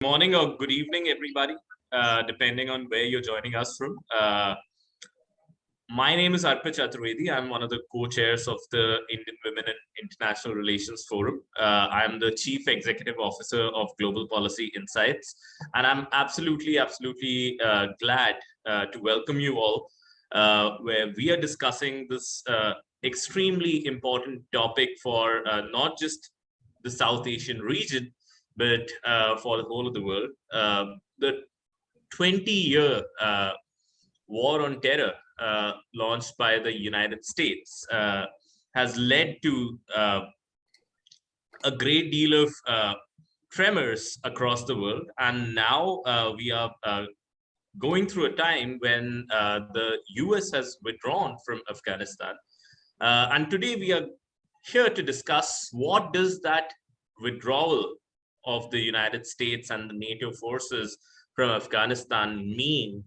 Morning or good evening, everybody, depending on where you're joining us from. My name is Arpit Chaturvedi. I'm one of the co-chairs of the Indian Women in International Relations Forum. I'm the Chief Executive Officer of Global Policy Insights, and I'm absolutely glad to welcome you all, where we are discussing this extremely important topic for not just the South Asian region, but for the whole of the world. The 20-year war on terror launched by the United States has led to a great deal of tremors across the world. And now we are going through a time when the US has withdrawn from Afghanistan. And today we are here to discuss what does that withdrawal of the United States and the NATO forces from Afghanistan mean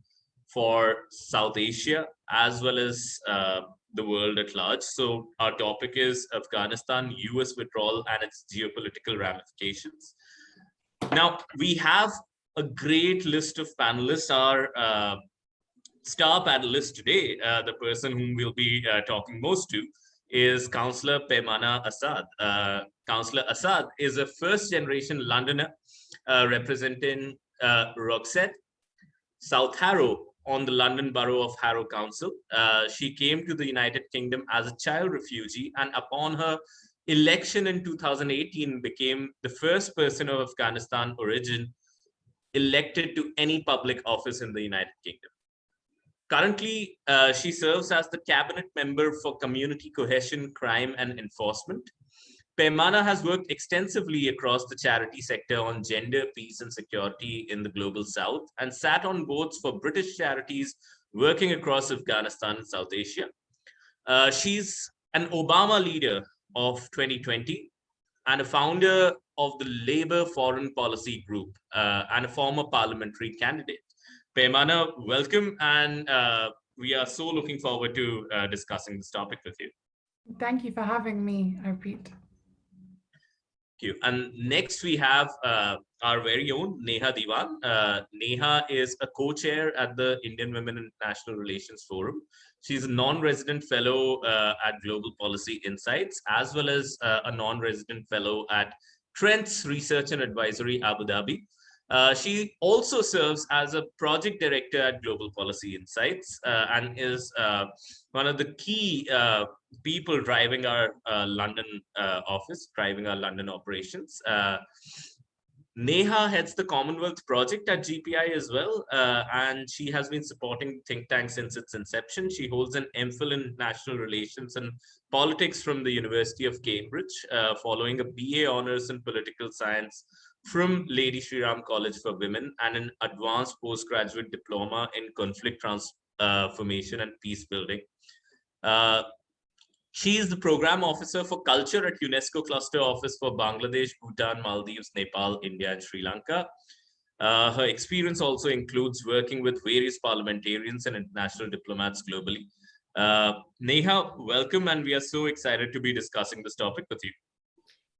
for South Asia as well as the world at large. So our topic is Afghanistan, US withdrawal and its geopolitical ramifications. Now, we have a great list of panelists. Our star panelist today, the person whom we'll be talking most to, is Councillor Peymana Asad. Councillor Asad is a first-generation Londoner representing Roxette, South Harrow on the London Borough of Harrow Council. She came to the United Kingdom as a child refugee, and upon her election in 2018 became the first person of Afghanistan origin elected to any public office in the United Kingdom. Currently, she serves as the cabinet member for community cohesion, crime and enforcement. Peymana has worked extensively across the charity sector on gender, peace and security in the global south, and sat on boards for British charities working across Afghanistan and South Asia. She's an Obama leader of 2020 and a founder of the Labour Foreign Policy Group and a former parliamentary candidate. Peymana, welcome, and we are so looking forward to discussing this topic with you. Thank you for having me, Arpit. Thank you. And next we have our very own Neha Diwan. Neha is a co-chair at the Indian Women in International Relations Forum. She's a non-resident fellow at Global Policy Insights, as well as a non-resident fellow at Trent's Research and Advisory, Abu Dhabi. She also serves as a project director at Global Policy Insights and is one of the key people driving our London office, driving our London operations. Neha heads the Commonwealth project at GPI as well, and she has been supporting think tank since its inception. She holds an MPhil in International Relations and Politics from the University of Cambridge, following a BA Honours in Political Science from Lady Shri Ram College for Women and an advanced postgraduate diploma in conflict transformation and peace building. She is the program officer for culture at UNESCO Cluster Office for Bangladesh, Bhutan, Maldives, Nepal, India, and Sri Lanka. Her experience also includes working with various parliamentarians and international diplomats globally. Neha, welcome, and we are so excited to be discussing this topic with you.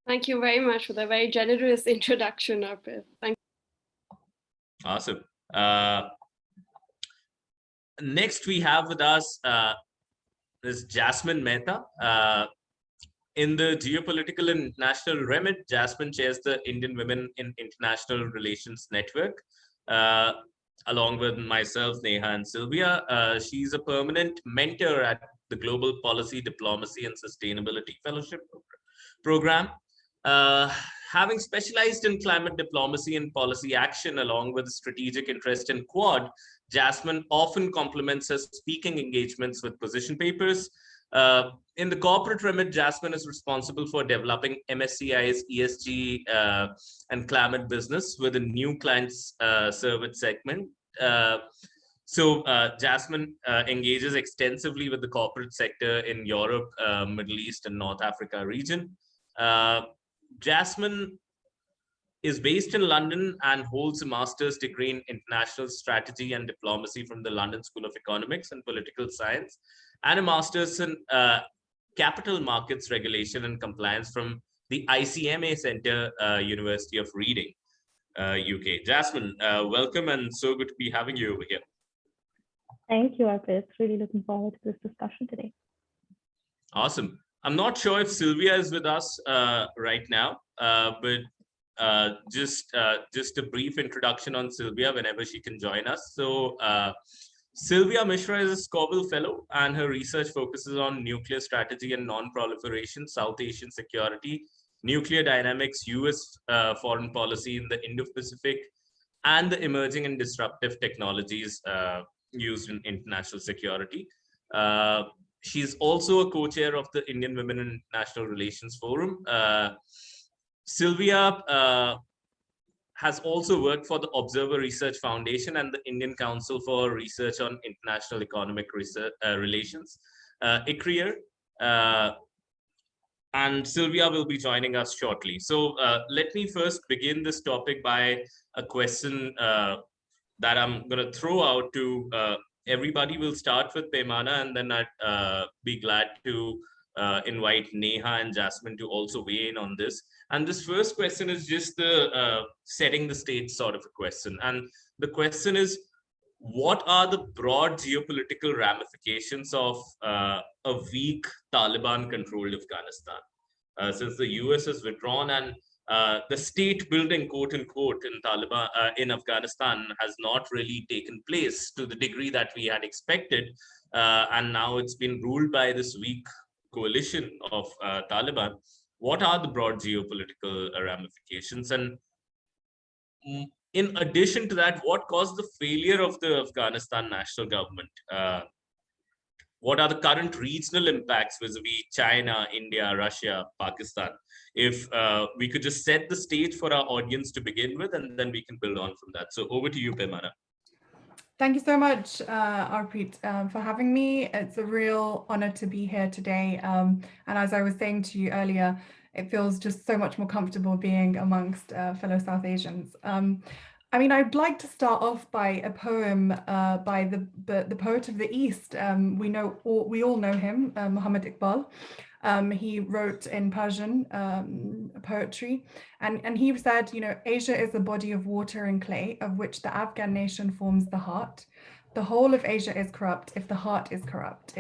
Thank you very much for the very generous introduction, Arpit. Thank you. Awesome. Next, we have with us is Jasmine Mehta. In the Geopolitical and National Remit, Jasmine chairs the Indian Women in International Relations Network, along with myself, Neha, and Sylvia. She's a permanent mentor at the Global Policy, Diplomacy, and Sustainability Fellowship Program. Having specialized in climate diplomacy and policy action, along with a strategic interest in Quad, Jasmine often complements her speaking engagements with position papers. In the corporate remit, Jasmine is responsible for developing MSCI's ESG and climate business with a new clients service segment. So Jasmine engages extensively with the corporate sector in Europe, Middle East, and North Africa region. Jasmine is based in London and holds a master's degree in international strategy and diplomacy from the London School of Economics and Political Science, and a master's in capital markets regulation and compliance from the ICMA Center, University of Reading. UK. Jasmine, welcome and so good to be having you over here. Thank you, Arpit. Really looking forward to this discussion today. Awesome. I'm not sure if Sylvia is with us right now, but just a brief introduction on Sylvia whenever she can join us. So Sylvia Mishra is a Scoville Fellow, and her research focuses on nuclear strategy and non-proliferation, South Asian security, nuclear dynamics, US foreign policy in the Indo-Pacific, and the emerging and disruptive technologies used in international security. She's also a co-chair of the Indian Women in International Relations Forum. Sylvia has also worked for the Observer Research Foundation and the Indian Council for Research on International Economic Relations, ICRIER. And Sylvia will be joining us shortly. So let me first begin this topic by a question that I'm going to throw out to everybody. We'll start with Peymana, and then I'd be glad to invite Neha and Jasmine to also weigh in on this. And this first question is just the setting the stage sort of a question. And the question is, what are the broad geopolitical ramifications of a weak Taliban-controlled Afghanistan? Since the US has withdrawn and the state building, quote unquote, in Taliban in Afghanistan has not really taken place to the degree that we had expected, and now it's been ruled by this weak coalition of Taliban. What are the broad geopolitical ramifications? And in addition to that, what caused the failure of the Afghanistan national government? What are the current regional impacts vis-a-vis China, India, Russia, Pakistan? If we could just set the stage for our audience to begin with, and then we can build on from that. So over to you, Peymana. Thank you so much, Arpit, for having me. It's a real honor to be here today. And as I was saying to you earlier, it feels just so much more comfortable being amongst fellow South Asians. I mean, I'd like to start off by a poem by the poet of the East. We all know him, Muhammad Iqbal. He wrote in Persian poetry, and he said, you know, Asia is a body of water and clay, of which the Afghan nation forms the heart. The whole of Asia is corrupt if the heart is corrupt.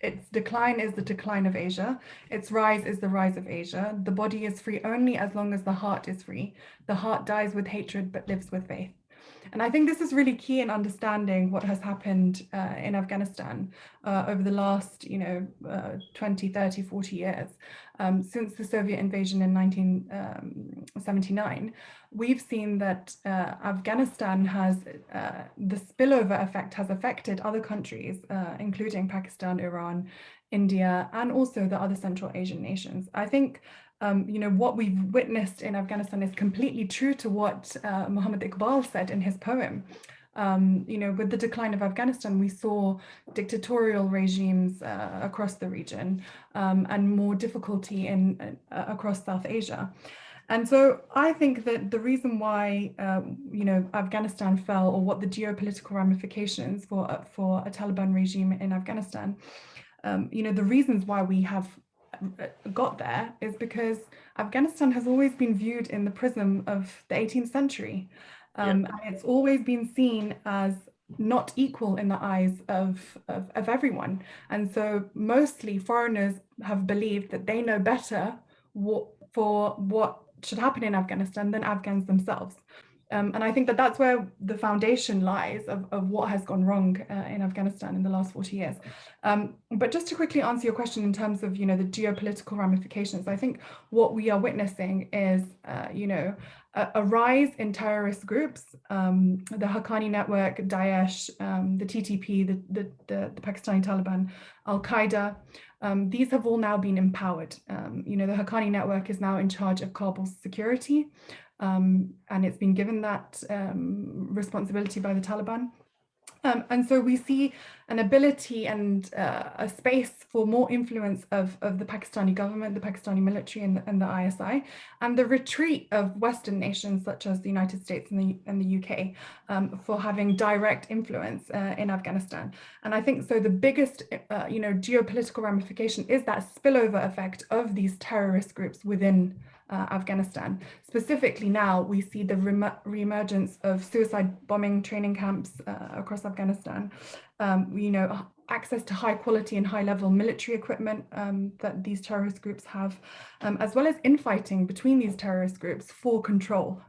Its decline is the decline of Asia. Its rise is the rise of Asia. The body is free only as long as the heart is free. The heart dies with hatred but lives with faith. And I think this is really key in understanding what has happened in Afghanistan over the last, 20, 30, 40 years. Since the Soviet invasion in 1979, we've seen that Afghanistan has, the spillover effect has affected other countries, including Pakistan, Iran, India, and also the other Central Asian nations. I think what we've witnessed in Afghanistan is completely true to what Muhammad Iqbal said in his poem. With the decline of Afghanistan, we saw dictatorial regimes across the region and more difficulty across South Asia. And so I think that the reason why, Afghanistan fell, or what the geopolitical ramifications for a Taliban regime in Afghanistan, the reasons why we have got there is because Afghanistan has always been viewed in the prism of the 18th century. And it's always been seen as not equal in the eyes of everyone. And so mostly foreigners have believed that they know better for what should happen in Afghanistan than Afghans themselves. And I think that that's where the foundation lies of what has gone wrong in Afghanistan in the last 40 years. But just to quickly answer your question in terms of, the geopolitical ramifications, I think what we are witnessing is, a rise in terrorist groups, the Haqqani network, Daesh, the TTP, the Pakistani Taliban, Al-Qaeda. These have all now been empowered. The Haqqani network is now in charge of Kabul's security. And it's been given that responsibility by the Taliban. And so we see an ability and a space for more influence of the Pakistani government, the Pakistani military and the ISI, and the retreat of Western nations such as the United States and the UK for having direct influence in Afghanistan. And I think so the biggest geopolitical ramification is that spillover effect of these terrorist groups within Afghanistan. Specifically now, we see the reemergence of suicide bombing training camps across Afghanistan. Access to high quality and high level military equipment that these terrorist groups have, as well as infighting between these terrorist groups for control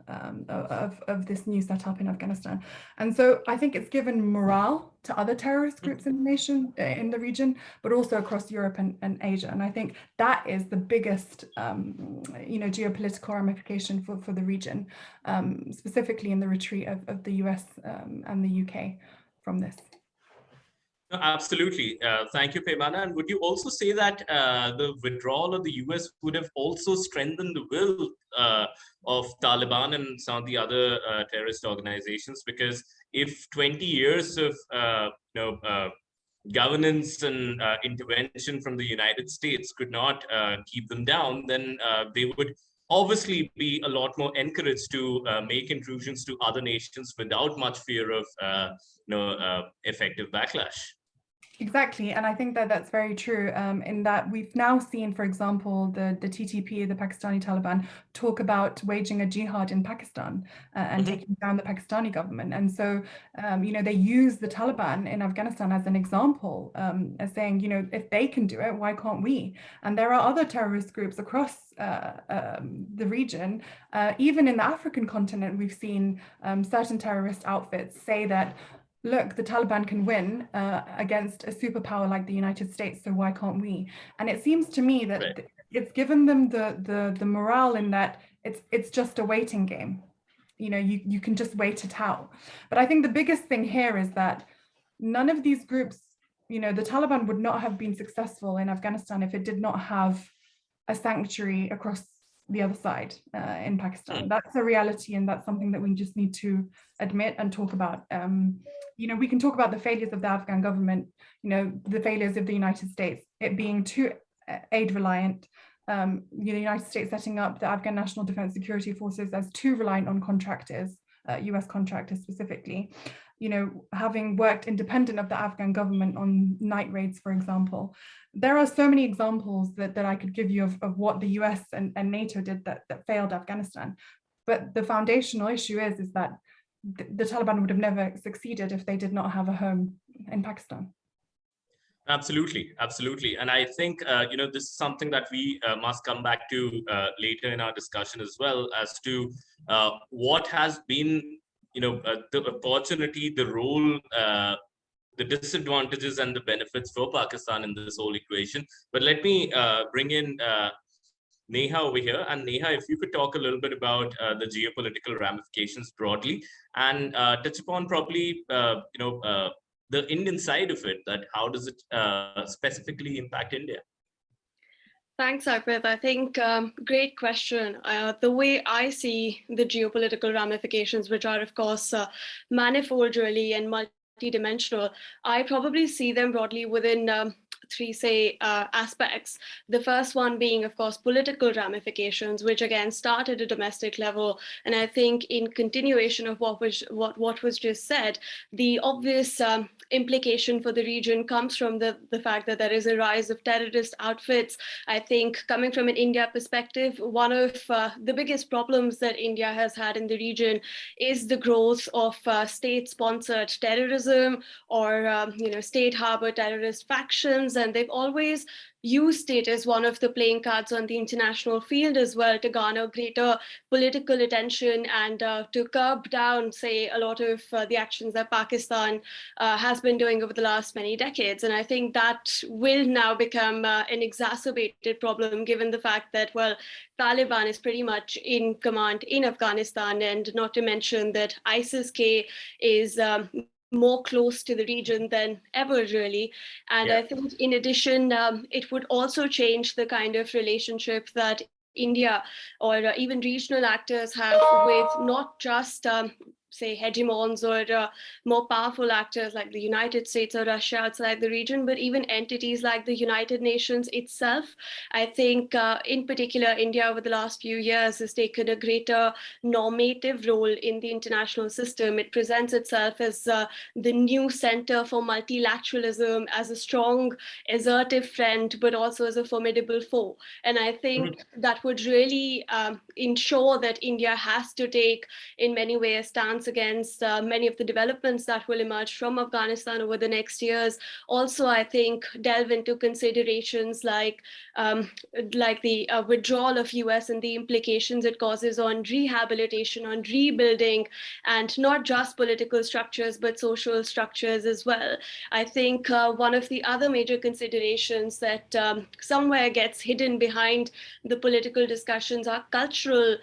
of this new setup in Afghanistan. And so I think it's given morale to other terrorist groups in the nation, in the region, but also across Europe and Asia. And I think that is the biggest, geopolitical ramification for the region, specifically in the retreat of the US and the UK from this. No, absolutely. Thank you, Peymana. And would you also say that the withdrawal of the US would have also strengthened the will of Taliban and some of the other terrorist organizations? Because if 20 years of governance and intervention from the United States could not keep them down, then they would obviously be a lot more encouraged to make intrusions to other nations without much fear of effective backlash. Exactly, and I think that that's very true in that we've now seen, for example, the TTP, the Pakistani Taliban, talk about waging a jihad in Pakistan and taking down the Pakistani government. And so, they use the Taliban in Afghanistan as an example, as saying, if they can do it, why can't we? And there are other terrorist groups across the region, even in the African continent, we've seen certain terrorist outfits say that, look, the Taliban can win against a superpower like the United States, so why can't we? And it seems to me that it's given them the morale in that it's just a waiting game. You can just wait it out. But I think the biggest thing here is that none of these groups, the Taliban would not have been successful in Afghanistan if it did not have a sanctuary across the other side in Pakistan. That's a reality, and that's something that we just need to admit and talk about. We can talk about the failures of the Afghan government, the failures of the United States, it being too aid reliant, the United States setting up the Afghan National Defense Security Forces as too reliant on contractors, US contractors specifically, having worked independent of the Afghan government on night raids, for example. There are so many examples that I could give you of what the US and NATO did that failed Afghanistan. But the foundational issue is that the Taliban would have never succeeded if they did not have a home in Pakistan. Absolutely, absolutely. And I think, this is something that we must come back to later in our discussion as well, as to what has been, the opportunity, the role, the disadvantages and the benefits for Pakistan in this whole equation. But let me bring in Neha over here. And Neha, if you could talk a little bit about the geopolitical ramifications broadly and touch upon probably, the Indian side of it, that how does it specifically impact India? Thanks, Arpit. I think great question. The way I see the geopolitical ramifications, which are, of course, manifold really and multidimensional, I probably see them broadly within three, aspects. The first one being, of course, political ramifications, which again start at a domestic level. And I think in continuation of what was just said, the obvious implication for the region comes from the fact that there is a rise of terrorist outfits. I think coming from an India perspective, one of the biggest problems that India has had in the region is the growth of state-sponsored terrorism or state harbor terrorist factions. And they've always used it as one of the playing cards on the international field as well to garner greater political attention and to curb down, say, a lot of the actions that Pakistan has been doing over the last many decades. And I think that will now become an exacerbated problem, given the fact that, well, Taliban is pretty much in command in Afghanistan, and not to mention that ISIS-K is more close to the region than ever, really. And I think in addition, it would also change the kind of relationship that India or even regional actors have with not just say, hegemons or more powerful actors like the United States or Russia outside the region, but even entities like the United Nations itself. I think in particular, India over the last few years has taken a greater normative role in the international system. It presents itself as the new center for multilateralism, as a strong, assertive friend, but also as a formidable foe. And I think that would really ensure that India has to take, in many ways, stance against many of the developments that will emerge from Afghanistan over the next years. Also, I think delve into considerations like the withdrawal of US and the implications it causes on rehabilitation, on rebuilding, and not just political structures, but social structures as well. I think one of the other major considerations that somewhere gets hidden behind the political discussions are cultural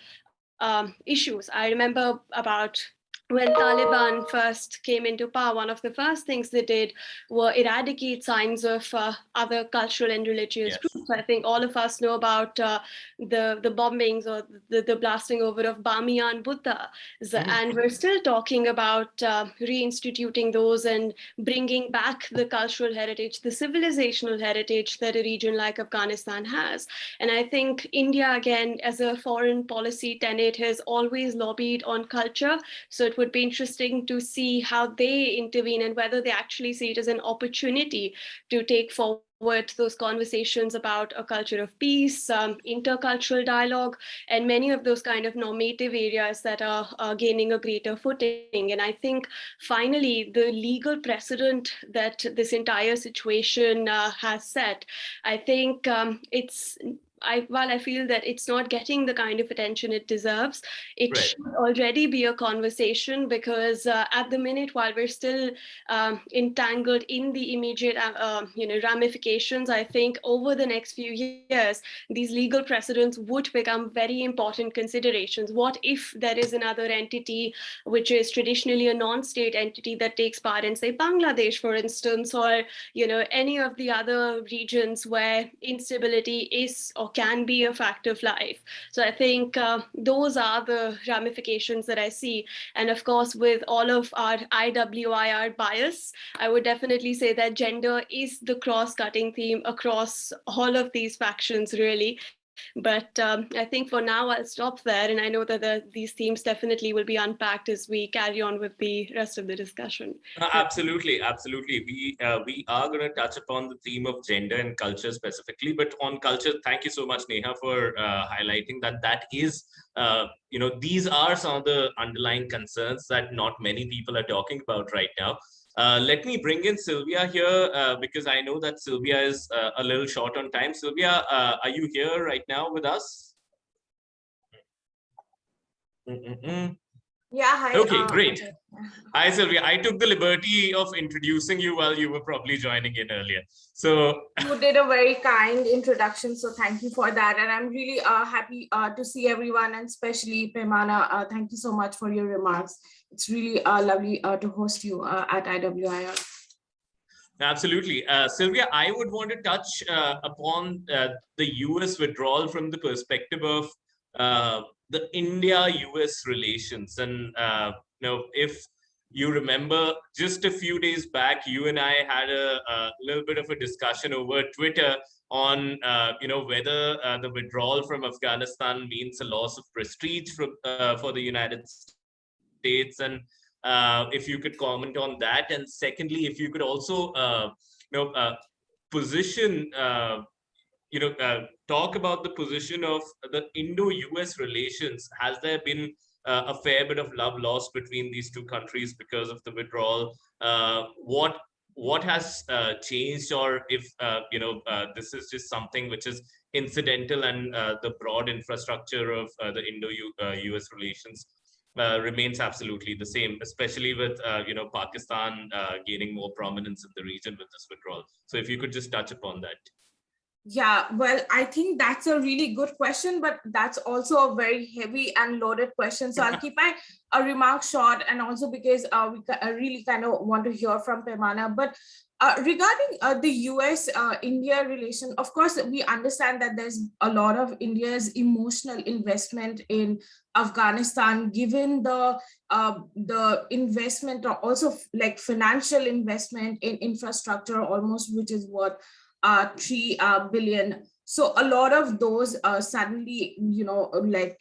issues. I remember about when Taliban first came into power, one of the first things they did were eradicate signs of other cultural and religious groups. I think all of us know about the bombings or the blasting over of Bamiyan Buddha. And we're still talking about reinstituting those and bringing back the cultural heritage, the civilizational heritage that a region like Afghanistan has. And I think India, again, as a foreign policy tenet, has always lobbied on culture. So it would be interesting to see how they intervene and whether they actually see it as an opportunity to take forward those conversations about a culture of peace, intercultural dialogue, and many of those kind of normative areas that are gaining a greater footing. And I think finally, the legal precedent that this entire situation has set, I think while I feel that it's not getting the kind of attention it deserves, it should already be a conversation, because at the minute, while we're still entangled in the immediate ramifications, I think over the next few years, these legal precedents would become very important considerations. What if there is another entity which is traditionally a non-state entity that takes part in, say, Bangladesh, for instance, or any of the other regions where instability is or can be a fact of life? So I think those are the ramifications that I see. And of course, with all of our IWIR bias, I would definitely say that gender is the cross-cutting theme across all of these factions, really. But I think for now, I'll stop there. And I know that these themes definitely will be unpacked as we carry on with the rest of the discussion. Absolutely. We are going to touch upon the theme of gender and culture specifically. But on culture, thank you so much, Neha, for highlighting that is, these are some of the underlying concerns that not many people are talking about right now. Let me bring in Sylvia here because I know that Sylvia is a little short on time. Sylvia, are you here right now with us? Yeah, hi. Okay, great. Okay. Hi, Sylvia. I took the liberty of introducing you while you were probably joining in earlier. So you did a very kind introduction, so thank you for that. And I'm really happy to see everyone, and especially Paimana. Thank you so much for your remarks. It's really lovely to host you at IWIR. Absolutely. Sylvia, I would want to touch upon the US withdrawal from the perspective of the India-US relations. And if you remember, just a few days back, you and I had a little bit of a discussion over Twitter on whether the withdrawal from Afghanistan means a loss of prestige for the United States, and if you could comment on that. And secondly, if you could also position talk about the position of the Indo-US relations. Has there been a fair bit of love lost between these two countries because of the withdrawal? What has changed, or if this is just something which is incidental, and the broad infrastructure of the Indo-US relations remains absolutely the same, especially with Pakistan gaining more prominence in the region with this withdrawal. So if you could just touch upon that. Yeah, well, I think that's a really good question, but that's also a very heavy and loaded question. So I'll keep my remark short, and also because I really kind of want to hear from Paimana. But regarding the US-India relation, of course, we understand that there's a lot of India's emotional investment in Afghanistan, given the investment, or also like financial investment in infrastructure, almost, which is what 3 billion. So a lot of those suddenly, like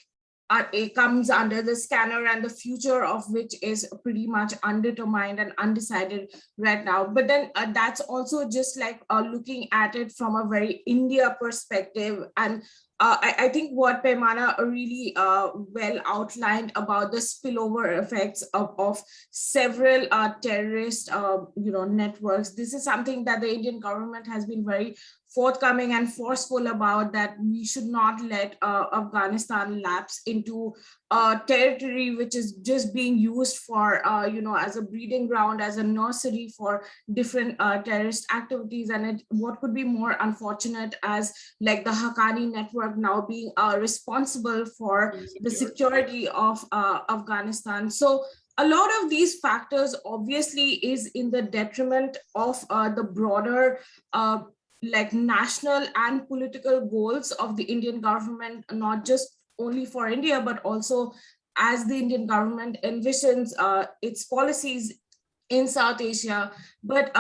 it comes under the scanner, and the future of which is pretty much undetermined and undecided right now. But then that's also just like looking at it from a very India perspective. And I think what Paimana really well outlined about the spillover effects of several terrorist networks. This is something that the Indian government has been very forthcoming and forceful about, that we should not let Afghanistan lapse into territory which is just being used for, as a breeding ground, as a nursery for different terrorist activities. And what could be more unfortunate as like the Haqqani network now being responsible for the security of Afghanistan. So a lot of these factors obviously is in the detriment of the broader like national and political goals of the Indian government, not just only for India, but also as the Indian government envisions its policies in South Asia. But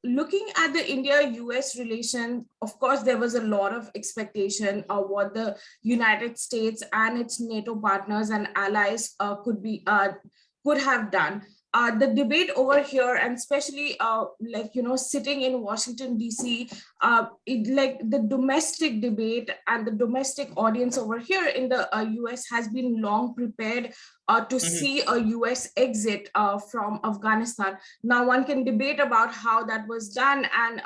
looking at the India-US relation, of course, there was a lot of expectation of what the United States and its NATO partners and allies could have done. The debate over here, and especially sitting in Washington, DC, like the domestic debate and the domestic audience over here in the US has been long prepared to see a US exit from Afghanistan. Now, one can debate about how that was done, and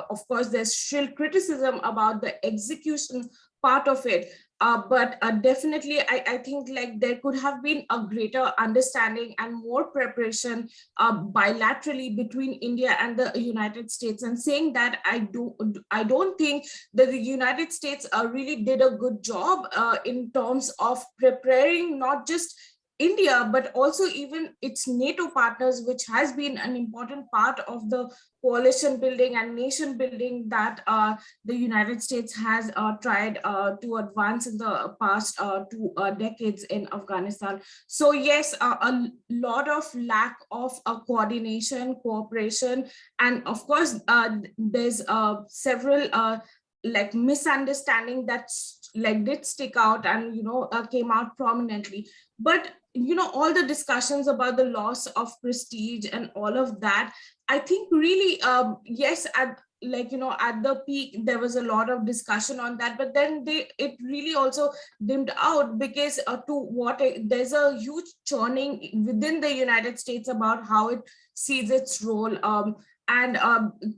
of course, there's shrill criticism about the execution part of it. But definitely, I think like there could have been a greater understanding and more preparation bilaterally between India and the United States. And saying that, I don't think that the United States really did a good job in terms of preparing not just India, but also even its NATO partners, which has been an important part of the coalition building and nation building that the United States has tried to advance in the past 2 decades in Afghanistan. So yes, a lot of lack of coordination, cooperation, and of course, there's several like misunderstanding that's like did stick out and came out prominently. But all the discussions about the loss of prestige and all of that, I think really yes, at the peak there was a lot of discussion on that, but then it really also dimmed out, because there's a huge churning within the United States about how it sees its role. And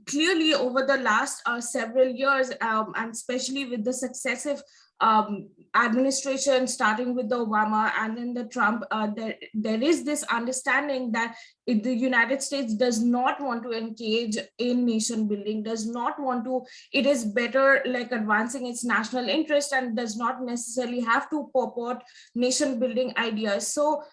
clearly over the last several years, and especially with the successive administration, starting with the Obama and then the Trump, there is this understanding that if the United States does not want to engage in nation building, does not want to, it is better like advancing its national interest and does not necessarily have to purport nation building ideas. So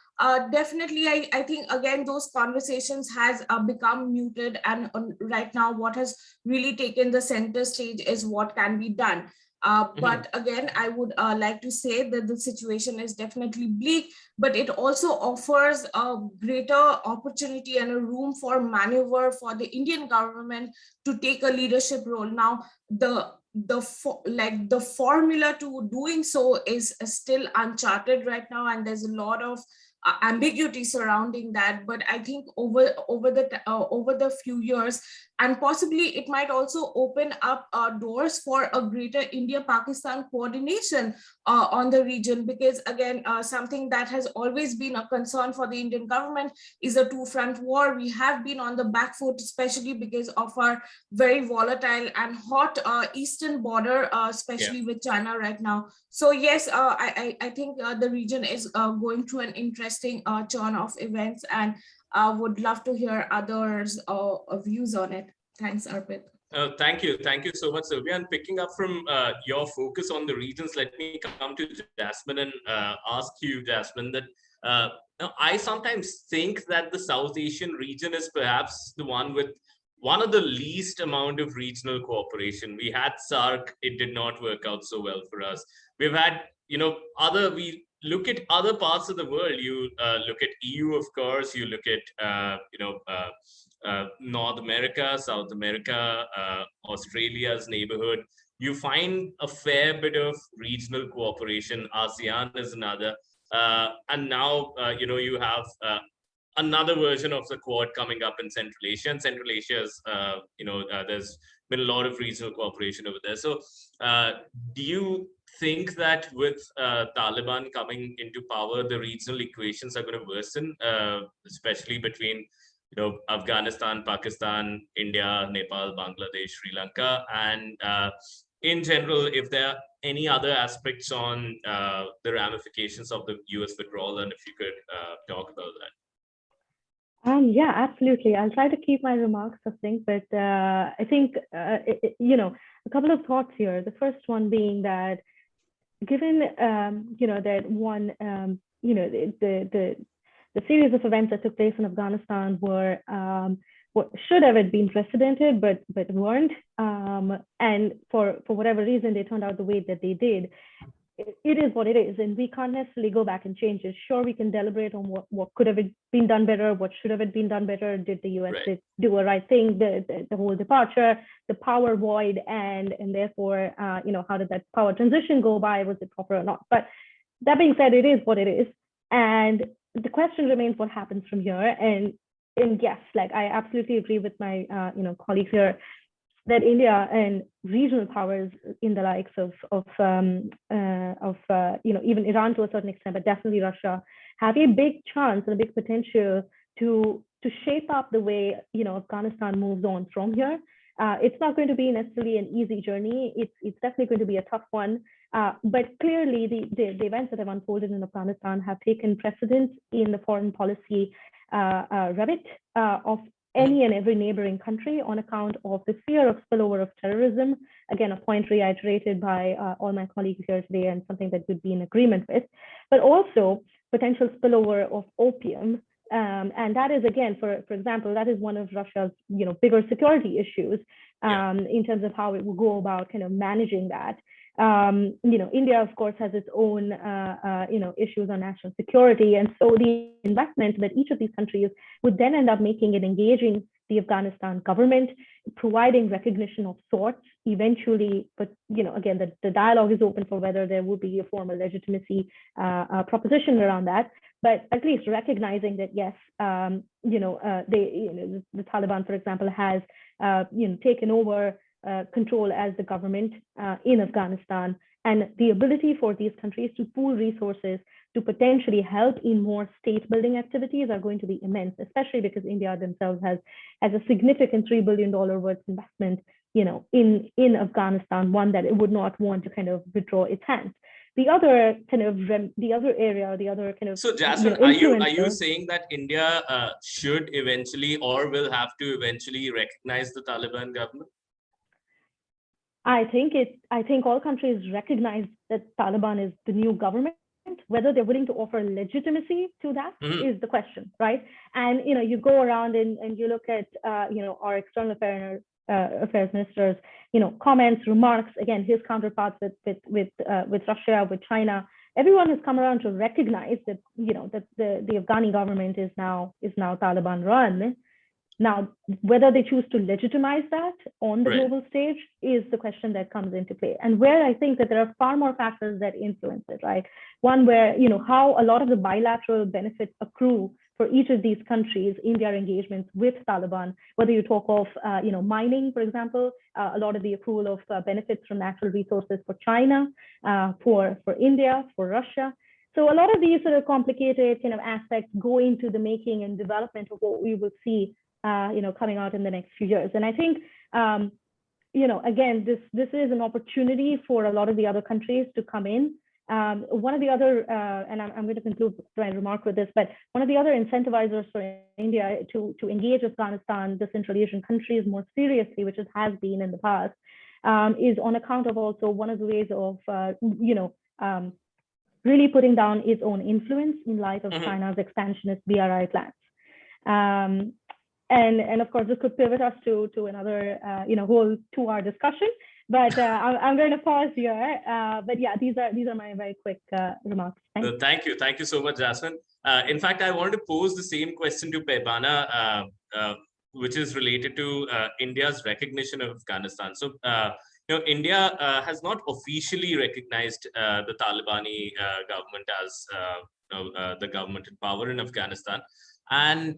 definitely, I think, again, those conversations has become muted. And right now, what has really taken the center stage is what can be done. But again, I would like to say that the situation is definitely bleak, but it also offers a greater opportunity and a room for maneuver for the Indian government to take a leadership role. Now, the formula to doing so is still uncharted right now, and there's a lot of ambiguity surrounding that. But I think over the few years, and possibly it might also open up doors for a greater India-Pakistan coordination on the region, because again, something that has always been a concern for the Indian government is a two-front war. We have been on the back foot, especially because of our very volatile and hot eastern border, especially with China right now. So yes, I think the region is going through an interesting turn of events, and would love to hear others' views on it. Thanks, Arpit. Thank you so much, Sylvia. And picking up from your focus on the regions, let me come to Jasmine and ask you, Jasmine, that I sometimes think that the South Asian region is perhaps the one with one of the least amount of regional cooperation. We had SARC, it did not work out so well for us. We've had, we look at other parts of the world. You look at EU, of course, you look at, North America, South America, Australia's neighborhood. You find a fair bit of regional cooperation. ASEAN is another. And now, you have another version of the Quad coming up in Central Asia. And Central Asia is, there's been a lot of regional cooperation over there. So do you think that with Taliban coming into power, the regional equations are going to worsen, especially between Afghanistan, Pakistan, India, Nepal, Bangladesh, Sri Lanka, and in general, if there are any other aspects on the ramifications of the US withdrawal, and if you could talk about that. Yeah, absolutely. I'll try to keep my remarks succinct, but I think, a couple of thoughts here. The first one being that given, that one, the series of events that took place in Afghanistan were what should have been precedented, but weren't. And for whatever reason, they turned out the way that they did. It is what it is, and we can't necessarily go back and change it. Sure, we can deliberate on what could have been done better, what should have been done better. Did the US do a right thing? The whole departure, the power void, and therefore, how did that power transition go by? Was it proper or not? But that being said, it is what it is, and the question remains what happens from here. And yes, like I absolutely agree with my colleagues here that India and regional powers in the likes of even Iran to a certain extent, but definitely Russia, have a big chance and a big potential to shape up the way Afghanistan moves on from here. It's not going to be necessarily an easy journey. It's definitely going to be a tough one. But clearly, the events that have unfolded in Afghanistan have taken precedence in the foreign policy remit of any and every neighboring country on account of the fear of spillover of terrorism. Again, a point reiterated by all my colleagues here today, and something that we'd be in agreement with, but also potential spillover of opium. And that is, again, for example, that is one of Russia's bigger security issues in terms of how it will go about kind of managing that. India, of course, has its own, issues on national security. And so the investment that each of these countries would then end up making in engaging the Afghanistan government, providing recognition of sorts eventually. But, again, the dialogue is open for whether there will be a formal legitimacy proposition around that. But at least recognizing that, yes, the Taliban, for example, has, taken over control as the government in Afghanistan, and the ability for these countries to pool resources to potentially help in more state building activities are going to be immense, especially because India themselves has a significant $3 billion worth investment, in Afghanistan, one that it would not want to kind of withdraw its hands. The other kind of So Jasmine, are you saying that India should eventually or will have to eventually recognize the Taliban government? I think all countries recognize that Taliban is the new government. Whether they're willing to offer legitimacy to that is the question, right? And you go around and you look at our external affairs minister's comments, remarks. Again, his counterparts with Russia, with China. Everyone has come around to recognize that that the Afghani government is now Taliban run. Now, whether they choose to legitimize that on the global stage is the question that comes into play. And where I think that there are far more factors that influence it, right? One where, how a lot of the bilateral benefits accrue for each of these countries in their engagements with Taliban, whether you talk of, mining, for example, a lot of the accrual of benefits from natural resources for China, for India, for Russia. So a lot of these sort of complicated kind of aspects go into the making and development of what we will see coming out in the next few years. And I think, again, this is an opportunity for a lot of the other countries to come in One of the other, and I'm going to conclude my remark with this, but one of the other incentivizers for India to engage Afghanistan, the Central Asian countries more seriously, which it has been in the past, is on account of also one of the ways of, really putting down its own influence in light of China's expansionist BRI plans. And of course, this could pivot us to another, whole 2-hour discussion. But I'm going to pause here. But yeah, these are my very quick remarks. Thank you so much, Jasmine. In fact, I wanted to pose the same question to Peimana, which is related to India's recognition of Afghanistan. So, India has not officially recognized the Talibani government as the government in power in Afghanistan. And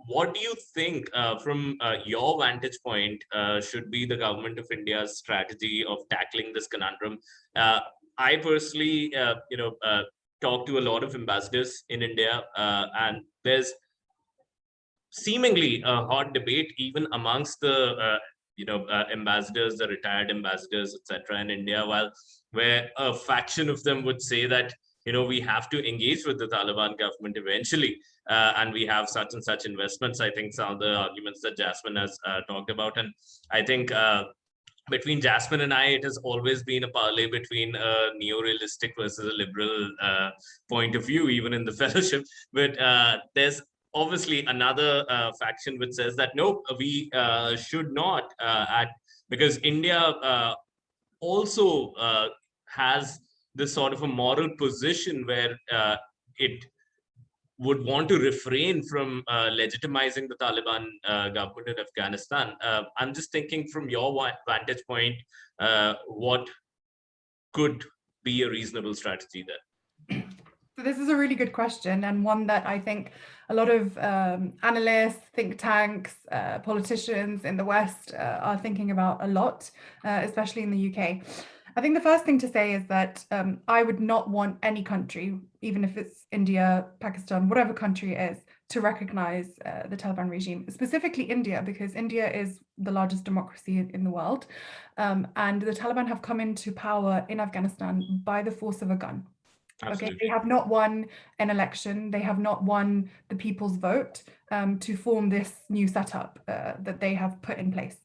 what do you think, from your vantage point, should be the government of India's strategy of tackling this conundrum? I personally, talk to a lot of ambassadors in India, and there's seemingly a hot debate even amongst the ambassadors, the retired ambassadors, etc. in India, where a faction of them would say that we have to engage with the Taliban government eventually, and we have such and such investments. I think some of the arguments that Jasmine has talked about, and I think between Jasmine and I, it has always been a parlay between a neo-realistic versus a liberal point of view, even in the fellowship. But there's obviously another faction which says that no, we should not because India also has this sort of a moral position where it would want to refrain from legitimizing the Taliban government in Afghanistan. I'm just thinking from your vantage point, what could be a reasonable strategy there? So this is a really good question, and one that I think a lot of analysts, think tanks, politicians in the West are thinking about a lot, especially in the UK. I think the first thing to say is that I would not want any country, even if it's India, Pakistan, whatever country it is, to recognize the Taliban regime, specifically India, because India is the largest democracy in the world. And the Taliban have come into power in Afghanistan by the force of a gun. Absolutely. Okay, they have not won an election. They have not won the people's vote to form this new setup that they have put in place.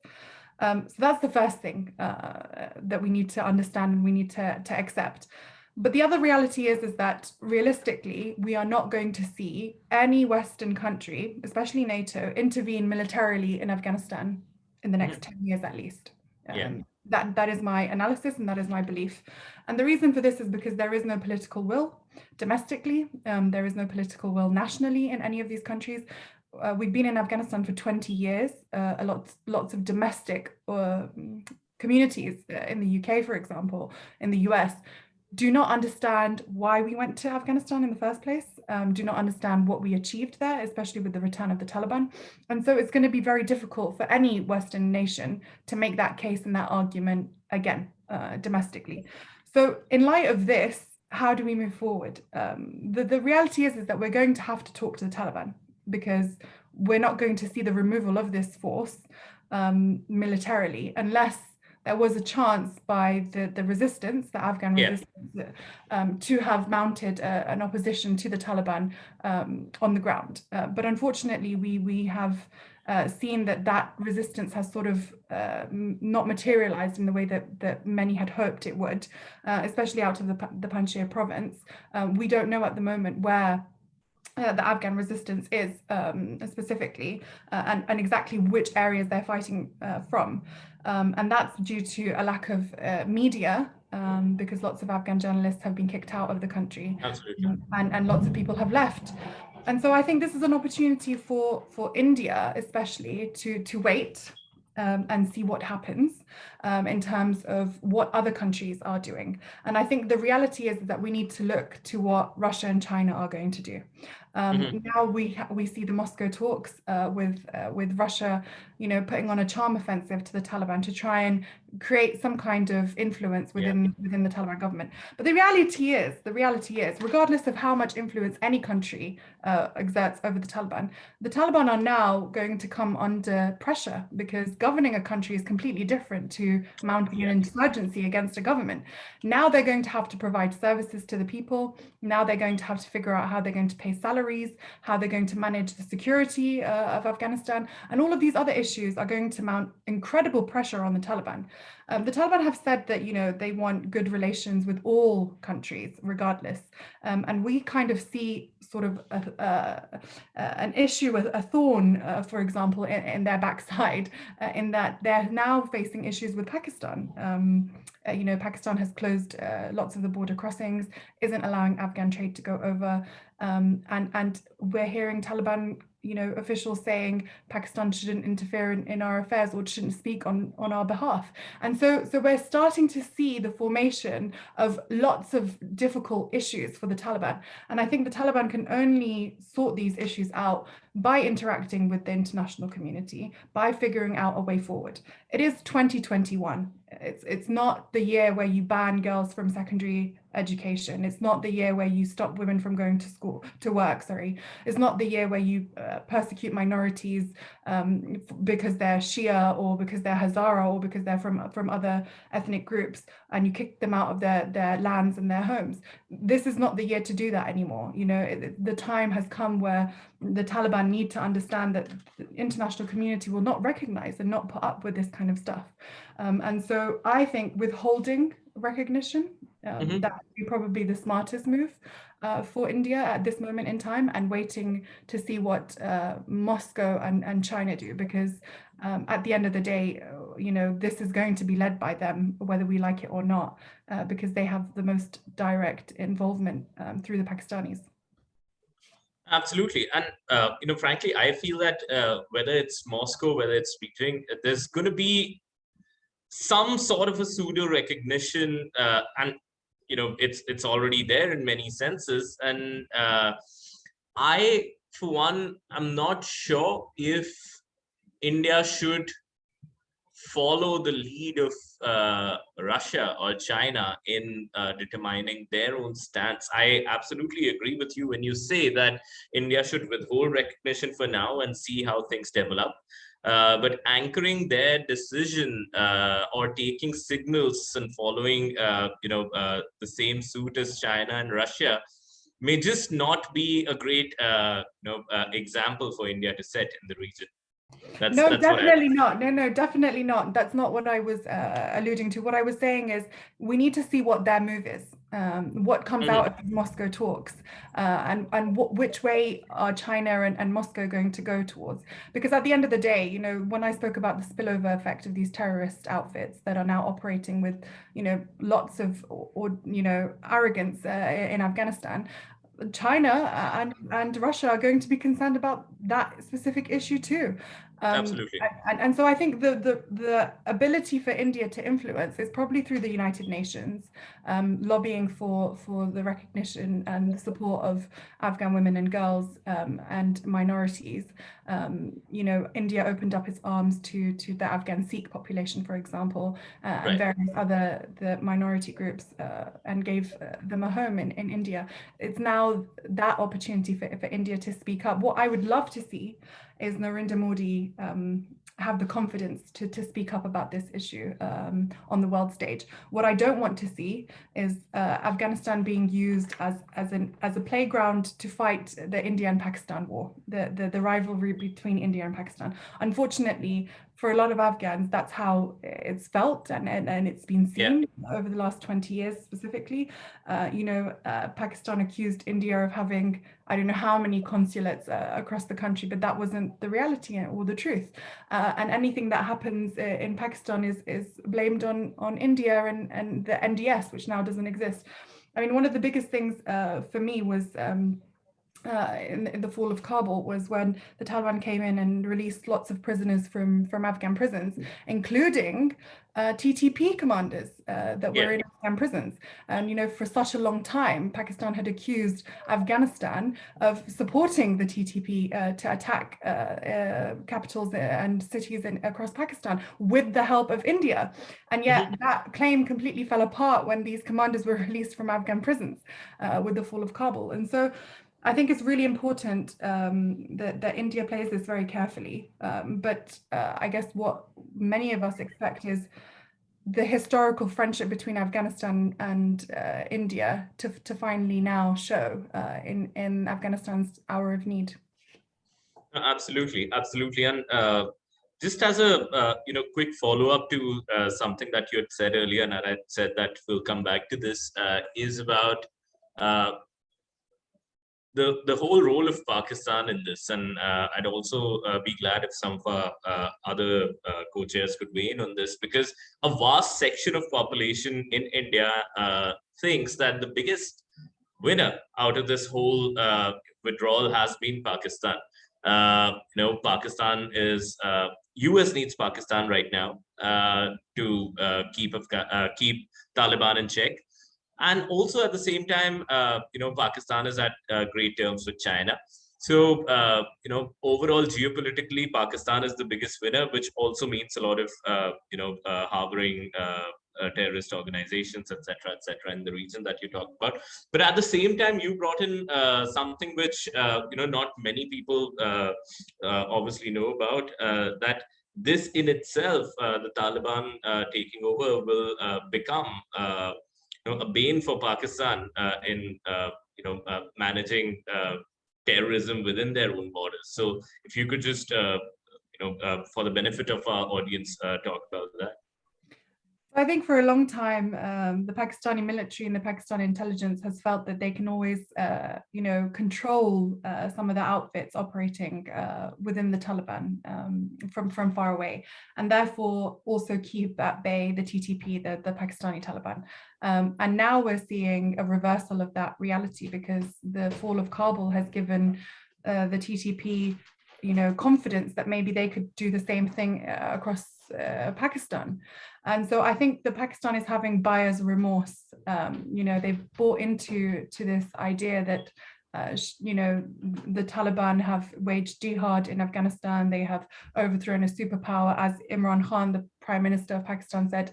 So that's the first thing that we need to understand and we need to accept. But the other reality is that realistically, we are not going to see any Western country, especially NATO, intervene militarily in Afghanistan in the next 10 years at least. That is my analysis and that is my belief. And the reason for this is because there is no political will domestically. There is no political will nationally in any of these countries. We've been in Afghanistan for 20 years. Lots of domestic communities in the UK, for example, in the US, do not understand why we went to Afghanistan in the first place, do not understand what we achieved there, especially with the return of the Taliban. And so it's going to be very difficult for any Western nation to make that case and that argument again, domestically. So in light of this, how do we move forward? The reality is that we're going to have to talk to the Taliban, because we're not going to see the removal of this force militarily unless there was a chance by the resistance, the Afghan resistance, to have mounted an opposition to the Taliban on the ground. But unfortunately, we have seen that resistance has sort of not materialized in the way that many had hoped it would, especially out of the Panjshir province. We don't know at the moment where the Afghan resistance is specifically, and exactly which areas they're fighting from. And that's due to a lack of media, because lots of Afghan journalists have been kicked out of the country. Absolutely. And lots of people have left. And so I think this is an opportunity for India, especially, to wait and see what happens in terms of what other countries are doing. And I think the reality is that we need to look to what Russia and China are going to do. Now we see the Moscow talks with Russia, putting on a charm offensive to the Taliban to try and create some kind of influence within the Taliban government. But the reality is, regardless of how much influence any country exerts over the Taliban are now going to come under pressure, because governing a country is completely different to mounting an insurgency against a government. Now they're going to have to provide services to the people. Now they're going to have to figure out how they're going to pay salaries, how they're going to manage the security of Afghanistan, and all of these other issues are going to mount incredible pressure on the Taliban. The Taliban have said that they want good relations with all countries, regardless, and we kind of see sort of an issue, a thorn, for example, in their backside, in that they're now facing issues with Pakistan. Pakistan has closed lots of the border crossings, isn't allowing Afghan trade to go over, and we're hearing Taliban officials saying Pakistan shouldn't interfere in our affairs or shouldn't speak on our behalf. And so we're starting to see the formation of lots of difficult issues for the Taliban. And I think the Taliban can only sort these issues out by interacting with the international community, by figuring out a way forward. It is 2021. It's not the year where you ban girls from secondary education. It's not the year where you stop women from going to work. It's not the year where you persecute minorities because they're Shia or because they're Hazara or because they're from other ethnic groups, and you kick them out of their lands and their homes. This is not the year to do that anymore. The time has come where the Taliban need to understand that the international community will not recognize and not put up with this kind of stuff. And so I think withholding recognition, that would be probably the smartest move for India at this moment in time, and waiting to see what Moscow and China do, because at the end of the day, this is going to be led by them, whether we like it or not, because they have the most direct involvement through the Pakistanis. Absolutely. And, frankly, I feel that whether it's Moscow, whether it's Beijing, there's going to be some sort of a pseudo recognition, and it's already there in many senses. And I, for one, I'm not sure if India should follow the lead of Russia or China in determining their own stance. I absolutely agree with you when you say that India should withhold recognition for now and see how things develop. But anchoring their decision or taking signals and following, the same suit as China and Russia may just not be a great, example for India to set in the region. That's definitely not. No, definitely not. That's not what I was alluding to. What I was saying is we need to see what their move is, what comes out of these Moscow talks, and which way are China and Moscow going to go towards. Because at the end of the day, when I spoke about the spillover effect of these terrorist outfits that are now operating with, lots of, arrogance in Afghanistan, China and Russia are going to be concerned about that specific issue too. Absolutely. And so I think the ability for India to influence is probably through the United Nations, lobbying for the recognition and the support of Afghan women and girls and minorities. India opened up its arms to the Afghan Sikh population, for example, and various other the minority groups, and gave them a home in India. It's now that opportunity for India to speak up. What I would love to see is Narendra Modi have the confidence to speak up about this issue on the world stage. What I don't want to see is Afghanistan being used as a playground to fight the India and Pakistan war, the rivalry between India and Pakistan. Unfortunately, for a lot of Afghans, that's how it's felt and it's been seen over the last 20 years specifically. Pakistan accused India of having, I don't know how many consulates across the country, but that wasn't the reality or the truth. And anything that happens in Pakistan is blamed on India and the NDS, which now doesn't exist. I mean, one of the biggest things for me was in the fall of Kabul was when the Taliban came in and released lots of prisoners from Afghan prisons, including TTP commanders that were in Afghan prisons. And, you know, for such a long time, Pakistan had accused Afghanistan of supporting the TTP to attack capitals and cities across Pakistan with the help of India. And yet that claim completely fell apart when these commanders were released from Afghan prisons with the fall of Kabul. And so I think it's really important that India plays this very carefully. But I guess what many of us expect is the historical friendship between Afghanistan and India to finally now show in Afghanistan's hour of need. Absolutely, absolutely. And just as a quick follow-up to something that you had said earlier, and I had said that we'll come back to this, is about the whole role of Pakistan in this. And I'd also be glad if some of our other co-chairs could weigh in on this, because a vast section of population in India thinks that the biggest winner out of this whole withdrawal has been Pakistan. Pakistan is US needs Pakistan right now to keep Taliban in check. And also at the same time, Pakistan is at great terms with China. So, overall geopolitically, Pakistan is the biggest winner, which also means a lot of, harboring terrorist organizations, et cetera, in the region that you talked about. But at the same time, you brought in something which, not many people obviously know about, that this in itself, the Taliban taking over will become a bane for Pakistan in managing terrorism within their own borders. So if you could just for the benefit of our audience talk about that. I think for a long time, the Pakistani military and the Pakistani intelligence has felt that they can always, control some of the outfits operating within the Taliban from far away, and therefore also keep at bay the TTP, the Pakistani Taliban. And now we're seeing a reversal of that reality, because the fall of Kabul has given the TTP, confidence that maybe they could do the same thing across Pakistan. And so I think the Pakistan is having buyer's remorse. They've bought into this idea that the Taliban have waged jihad in Afghanistan. They have overthrown a superpower, as Imran Khan, the Prime Minister of Pakistan, said,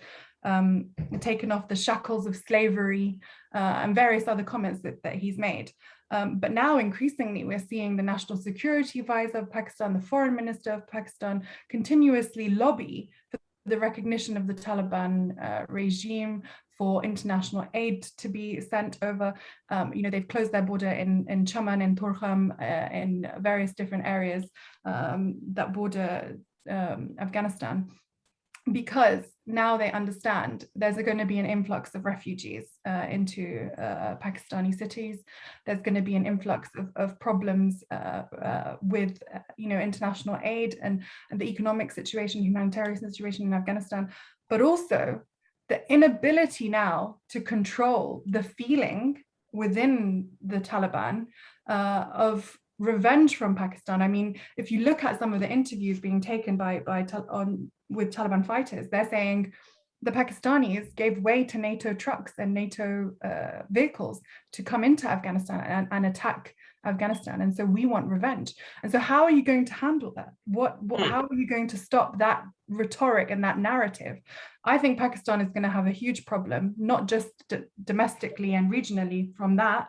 taken off the shackles of slavery, and various other comments that he's made. But now increasingly we're seeing the National Security Advisor of Pakistan, the Foreign Minister of Pakistan, continuously lobby for the recognition of the Taliban regime, for international aid to be sent over. They've closed their border in Chaman, in Torkham, in various different areas that border Afghanistan, because now they understand there's going to be an influx of refugees into Pakistani cities. There's going to be an influx of problems with international aid and the economic situation, humanitarian situation in Afghanistan, but also the inability now to control the feeling within the Taliban of revenge from Pakistan. I mean, if you look at some of the interviews being taken with Taliban fighters, they're saying the Pakistanis gave way to NATO trucks and NATO vehicles to come into Afghanistan and attack Afghanistan. And so we want revenge. And so how are you going to handle that? How are you going to stop that rhetoric and that narrative? I think Pakistan is going to have a huge problem, not just domestically and regionally from that,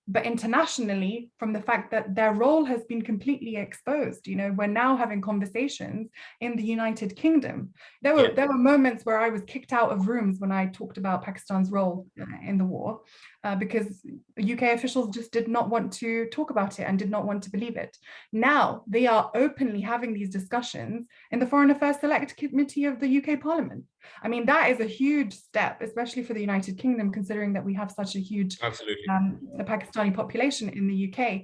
but internationally from the fact that their role has been completely exposed. We're now having conversations in the United Kingdom. There were moments where I was kicked out of rooms when I talked about Pakistan's role in the war, because UK officials just did not want to talk about it and did not want to believe it. Now they are openly having these discussions in the Foreign Affairs Select Committee of the UK Parliament. I mean, that is a huge step, especially for the United Kingdom, considering that we have such a huge Pakistani population in the UK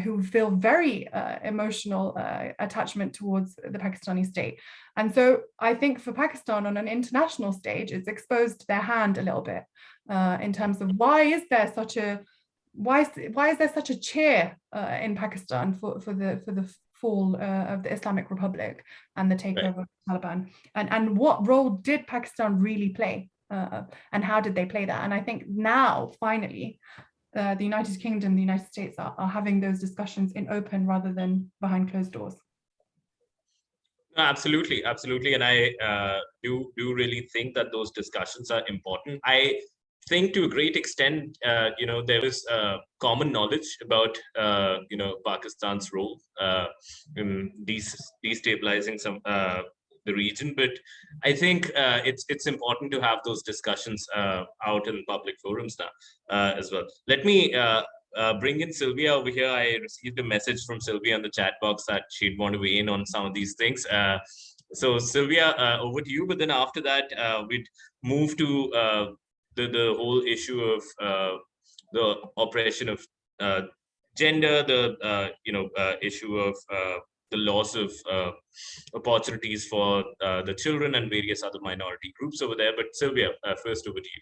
who feel very emotional attachment towards the Pakistani state. And so I think for Pakistan on an international stage, it's exposed their hand a little bit in terms of why is there such a why is there such a cheer in Pakistan for the fall of the Islamic Republic and the takeover of the Taliban? And what role did Pakistan really play? And how did they play that? And I think now, finally, the United Kingdom, the United States are having those discussions in open rather than behind closed doors. Absolutely, absolutely. And I do really think that those discussions are important. I think to a great extent, there is common knowledge about, Pakistan's role in destabilizing the region. But I think it's important to have those discussions out in public forums now as well. Let me bring in Sylvia over here. I received a message from Sylvia in the chat box that she'd want to weigh in on some of these things. So Sylvia, over to you. But then after that, we'd move to the whole issue of the oppression of gender, the issue of the loss of opportunities for the children and various other minority groups over there. But Sylvia, first over to you.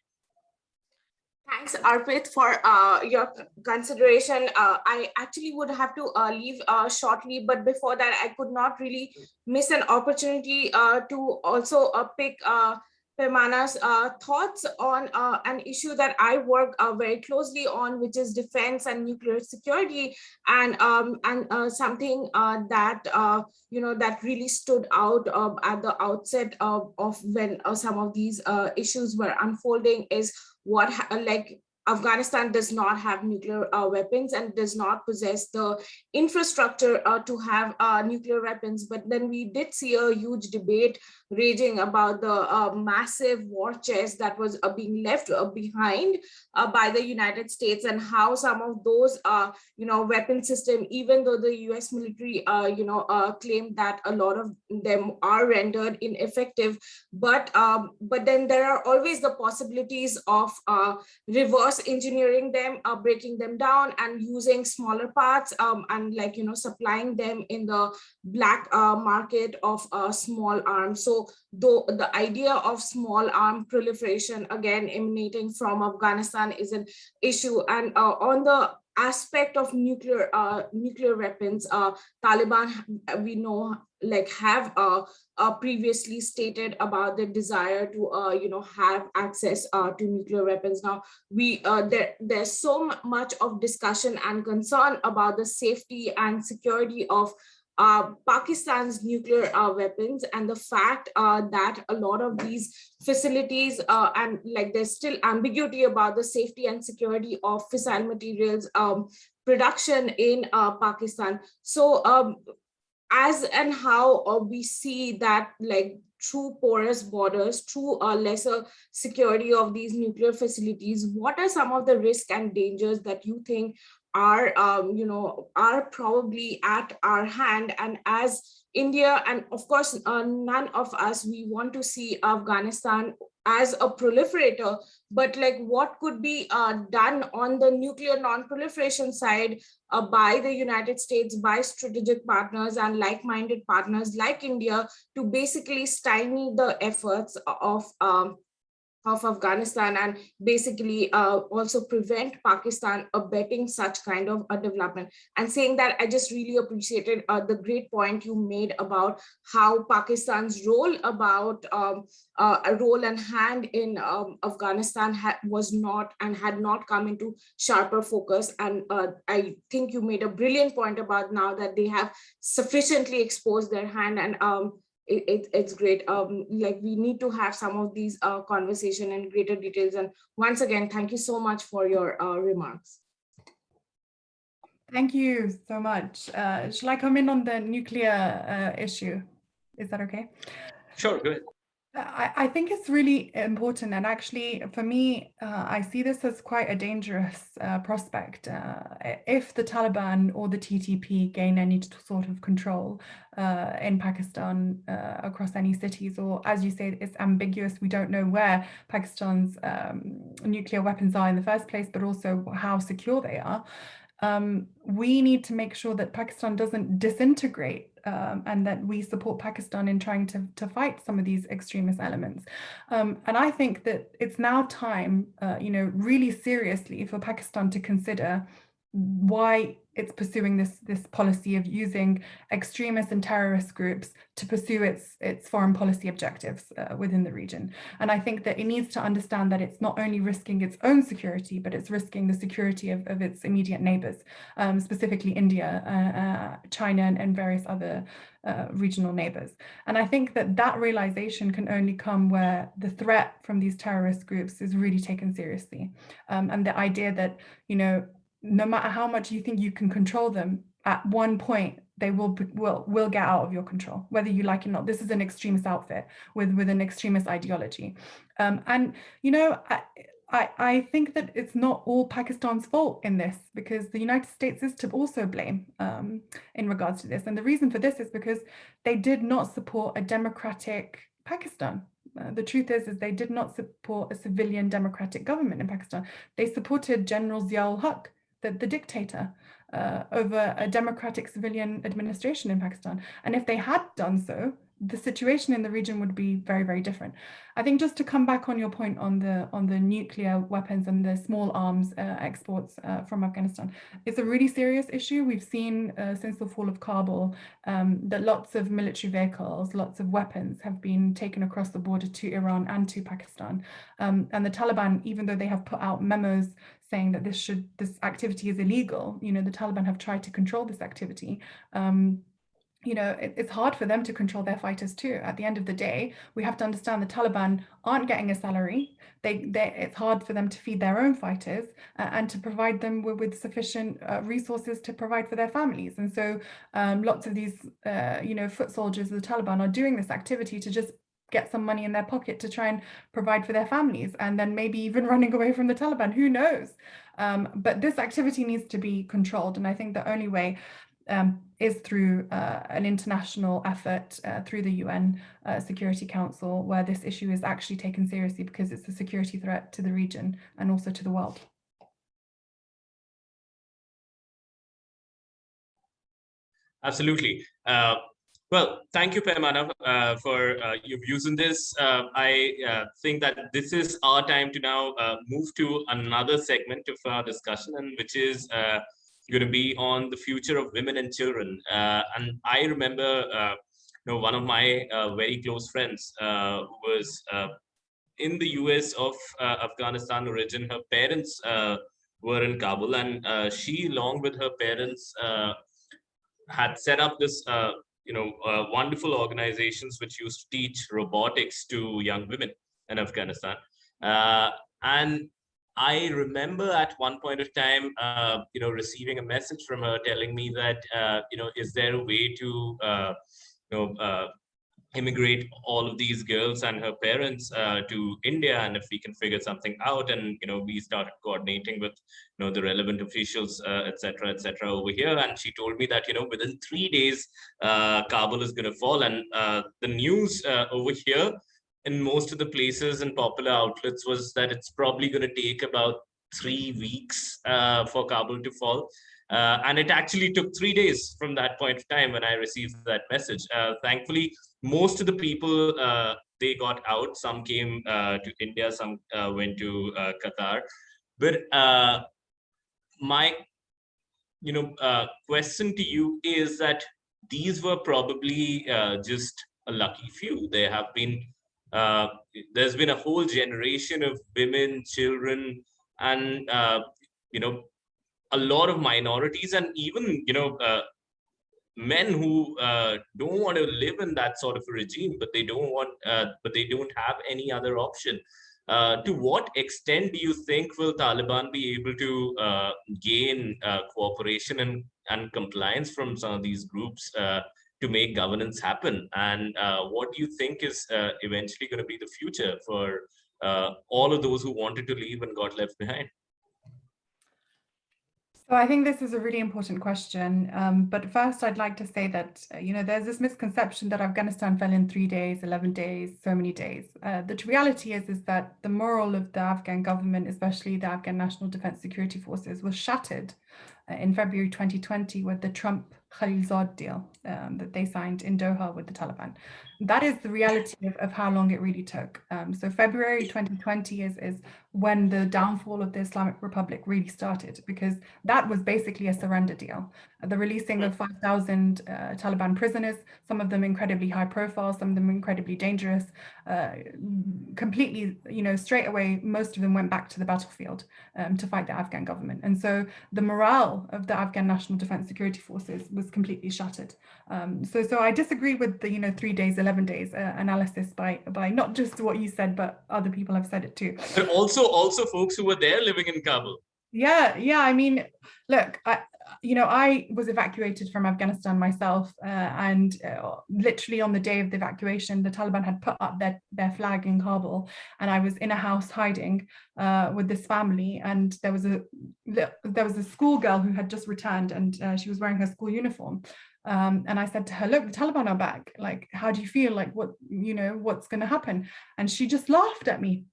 Thanks, Arpit, for your consideration. I actually would have to leave shortly, but before that, I could not really miss an opportunity to also pick Peimana's thoughts on an issue that I work very closely on, which is defense and nuclear security, and something that that really stood out at the outset of when some of these issues were unfolding is what Afghanistan does not have nuclear weapons and does not possess the infrastructure to have nuclear weapons. But then we did see a huge debate raging about the massive war chest that was being left behind by the United States, and how some of those weapon system, even though the US military claimed that a lot of them are rendered ineffective, but then there are always the possibilities of reverse engineering them, breaking them down and using smaller parts and supplying them in the black market of small arms. So though the idea of small arm proliferation, again emanating from Afghanistan, is an issue. And on the aspect of nuclear weapons, Taliban, we know, have previously stated about the desire to have access to nuclear weapons. Now there's so much of discussion and concern about the safety and security of Pakistan's nuclear weapons, and the fact that a lot of these facilities and there's still ambiguity about the safety and security of fissile materials production in Pakistan. So as and how we see that through porous borders, through lesser security of these nuclear facilities, what are some of the risks and dangers that you think are probably at our hand? And as India, and of course none of us, we want to see Afghanistan as a proliferator, but what could be done on the nuclear non-proliferation side by the United States, by strategic partners and like-minded partners like India, to basically stymie the efforts of Afghanistan, and basically also prevent Pakistan abetting such kind of a development. And saying that, I just really appreciated the great point you made about how Pakistan's role, about a role and hand in Afghanistan was not and had not come into sharper focus. And I think you made a brilliant point about now that they have sufficiently exposed their hand, and it's great. We need to have some of these conversation in greater details. And once again, thank you so much for your remarks. Thank you so much. Shall I come in on the nuclear issue? Is that okay? Sure, go ahead. I think it's really important, and actually for me, I see this as quite a dangerous prospect. If the Taliban or the TTP gain any sort of control in Pakistan across any cities, or as you say, it's ambiguous, we don't know where Pakistan's nuclear weapons are in the first place, but also how secure they are. we need to make sure that Pakistan doesn't disintegrate, and that we support Pakistan in trying to fight some of these extremist elements. And I think that it's now time, really seriously for Pakistan to consider why it's pursuing this policy of using extremist and terrorist groups to pursue its foreign policy objectives within the region. And I think that it needs to understand that it's not only risking its own security, but it's risking the security of its immediate neighbors, specifically India, China, and various other regional neighbors. And I think that realization can only come where the threat from these terrorist groups is really taken seriously. And the idea that, no matter how much you think you can control them, at one point they will get out of your control, whether you like it or not. This is an extremist outfit with an extremist ideology. I think that it's not all Pakistan's fault in this, because the United States is to also blame in regards to this. And the reason for this is because they did not support a democratic Pakistan. The truth is they did not support a civilian democratic government in Pakistan. They supported General Zia-ul-Haq, the dictator, over a democratic civilian administration in Pakistan. And if they had done so, the situation in the region would be very, very different. I think just to come back on your point on the nuclear weapons and the small arms exports from Afghanistan, it's a really serious issue. We've seen since the fall of Kabul that lots of military vehicles, lots of weapons have been taken across the border to Iran and to Pakistan. And the Taliban, even though they have put out memos saying that this activity is illegal, the Taliban have tried to control this activity. It's hard for them to control their fighters too. At the end of the day, we have to understand the Taliban aren't getting a salary. It's hard for them to feed their own fighters and to provide them with sufficient resources to provide for their families. And so lots of these, foot soldiers of the Taliban are doing this activity to just get some money in their pocket to try and provide for their families, and then maybe even running away from the Taliban, who knows? But this activity needs to be controlled. And I think the only way is through an international effort through the UN Security Council, where this issue is actually taken seriously, because it's a security threat to the region and also to the world. Absolutely. Well, thank you, Paimana, for your views on this. I think that this is our time to now move to another segment of our discussion, and which is going to be on the future of women and children. And I remember, one of my very close friends who was in the US of Afghanistan origin. Her parents were in Kabul, and she, along with her parents, had set up this wonderful organizations which used to teach robotics to young women in Afghanistan. And I remember at one point of time, receiving a message from her telling me that, is there a way to, immigrate all of these girls and her parents to India, and if we can figure something out. And we started coordinating with the relevant officials, etc., over here. And she told me that within 3 days Kabul is going to fall. And the news over here in most of the places and popular outlets was that it's probably going to take about 3 weeks for Kabul to fall. And it actually took 3 days from that point of time when I received that message. Thankfully, most of the people, they got out. Some came to India, some went to Qatar. But my question to you is that these were probably just a lucky few. There have been, there's been a whole generation of women, children, and a lot of minorities, and even men who don't want to live in that sort of a regime, but they don't have any other option. To what extent do you think will Taliban be able to gain cooperation and compliance from some of these groups to make governance happen? And what do you think is eventually going to be the future for all of those who wanted to leave and got left behind? So I think this is a really important question. But first, I'd like to say that, there's this misconception that Afghanistan fell in 3 days, 11 days, so many days. The reality is that the morale of the Afghan government, especially the Afghan National Defense Security Forces, was shattered in February 2020 with the Trump-Khalilzad deal that they signed in Doha with the Taliban. That is the reality of how long it really took. So February 2020 is when the downfall of the Islamic Republic really started, because that was basically a surrender deal. The releasing of 5,000 Taliban prisoners, some of them incredibly high profile, some of them incredibly dangerous, completely, straight away, most of them went back to the battlefield to fight the Afghan government. And so the morale of the Afghan National Defense Security Forces was completely shattered. So I disagree with the 3 days, 11 days analysis by not just what you said, but other people have said it too. But also folks who were there living in Kabul. Yeah. I mean, look, I was evacuated from Afghanistan myself, and literally on the day of the evacuation, the Taliban had put up their flag in Kabul, and I was in a house hiding with this family, and there was a schoolgirl who had just returned, and she was wearing her school uniform. And I said to her, look, the Taliban are back. Like, how do you feel? Like, what's going to happen? And she just laughed at me.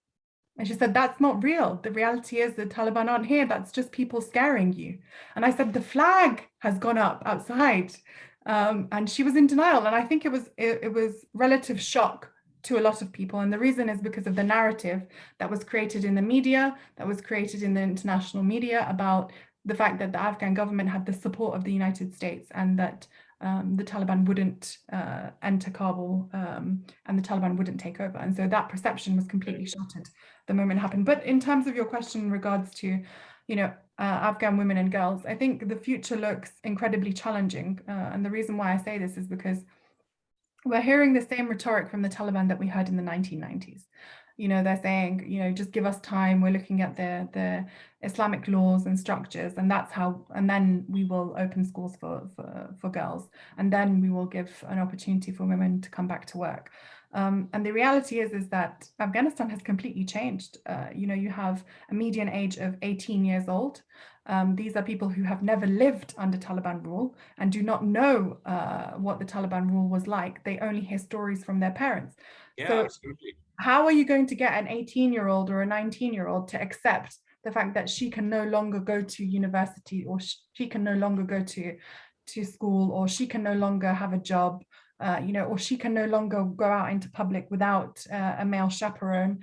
And she said, that's not real. The reality is the Taliban aren't here. That's just people scaring you. And I said, the flag has gone up outside. And she was in denial. And I think it was relative shock to a lot of people. And the reason is because of the narrative that was created in the media, that was created in the international media about the fact that the Afghan government had the support of the United States, and that the Taliban wouldn't enter Kabul, and the Taliban wouldn't take over. And so that perception was completely shattered the moment it happened. But in terms of your question in regards to, Afghan women and girls, I think the future looks incredibly challenging. And the reason why I say this is because we're hearing the same rhetoric from the Taliban that we heard in the 1990s. They're saying, just give us time. We're looking at the Islamic laws and structures, and that's how, and then we will open schools for girls, and then we will give an opportunity for women to come back to work. And the reality is that Afghanistan has completely changed. You have a median age of 18 years old. These are people who have never lived under Taliban rule and do not know what the Taliban rule was like. They only hear stories from their parents. Yeah, so absolutely. How are you going to get an 18-year-old or a 19-year-old to accept the fact that she can no longer go to university, or she can no longer go to school, or she can no longer have a job, or she can no longer go out into public without a male chaperone?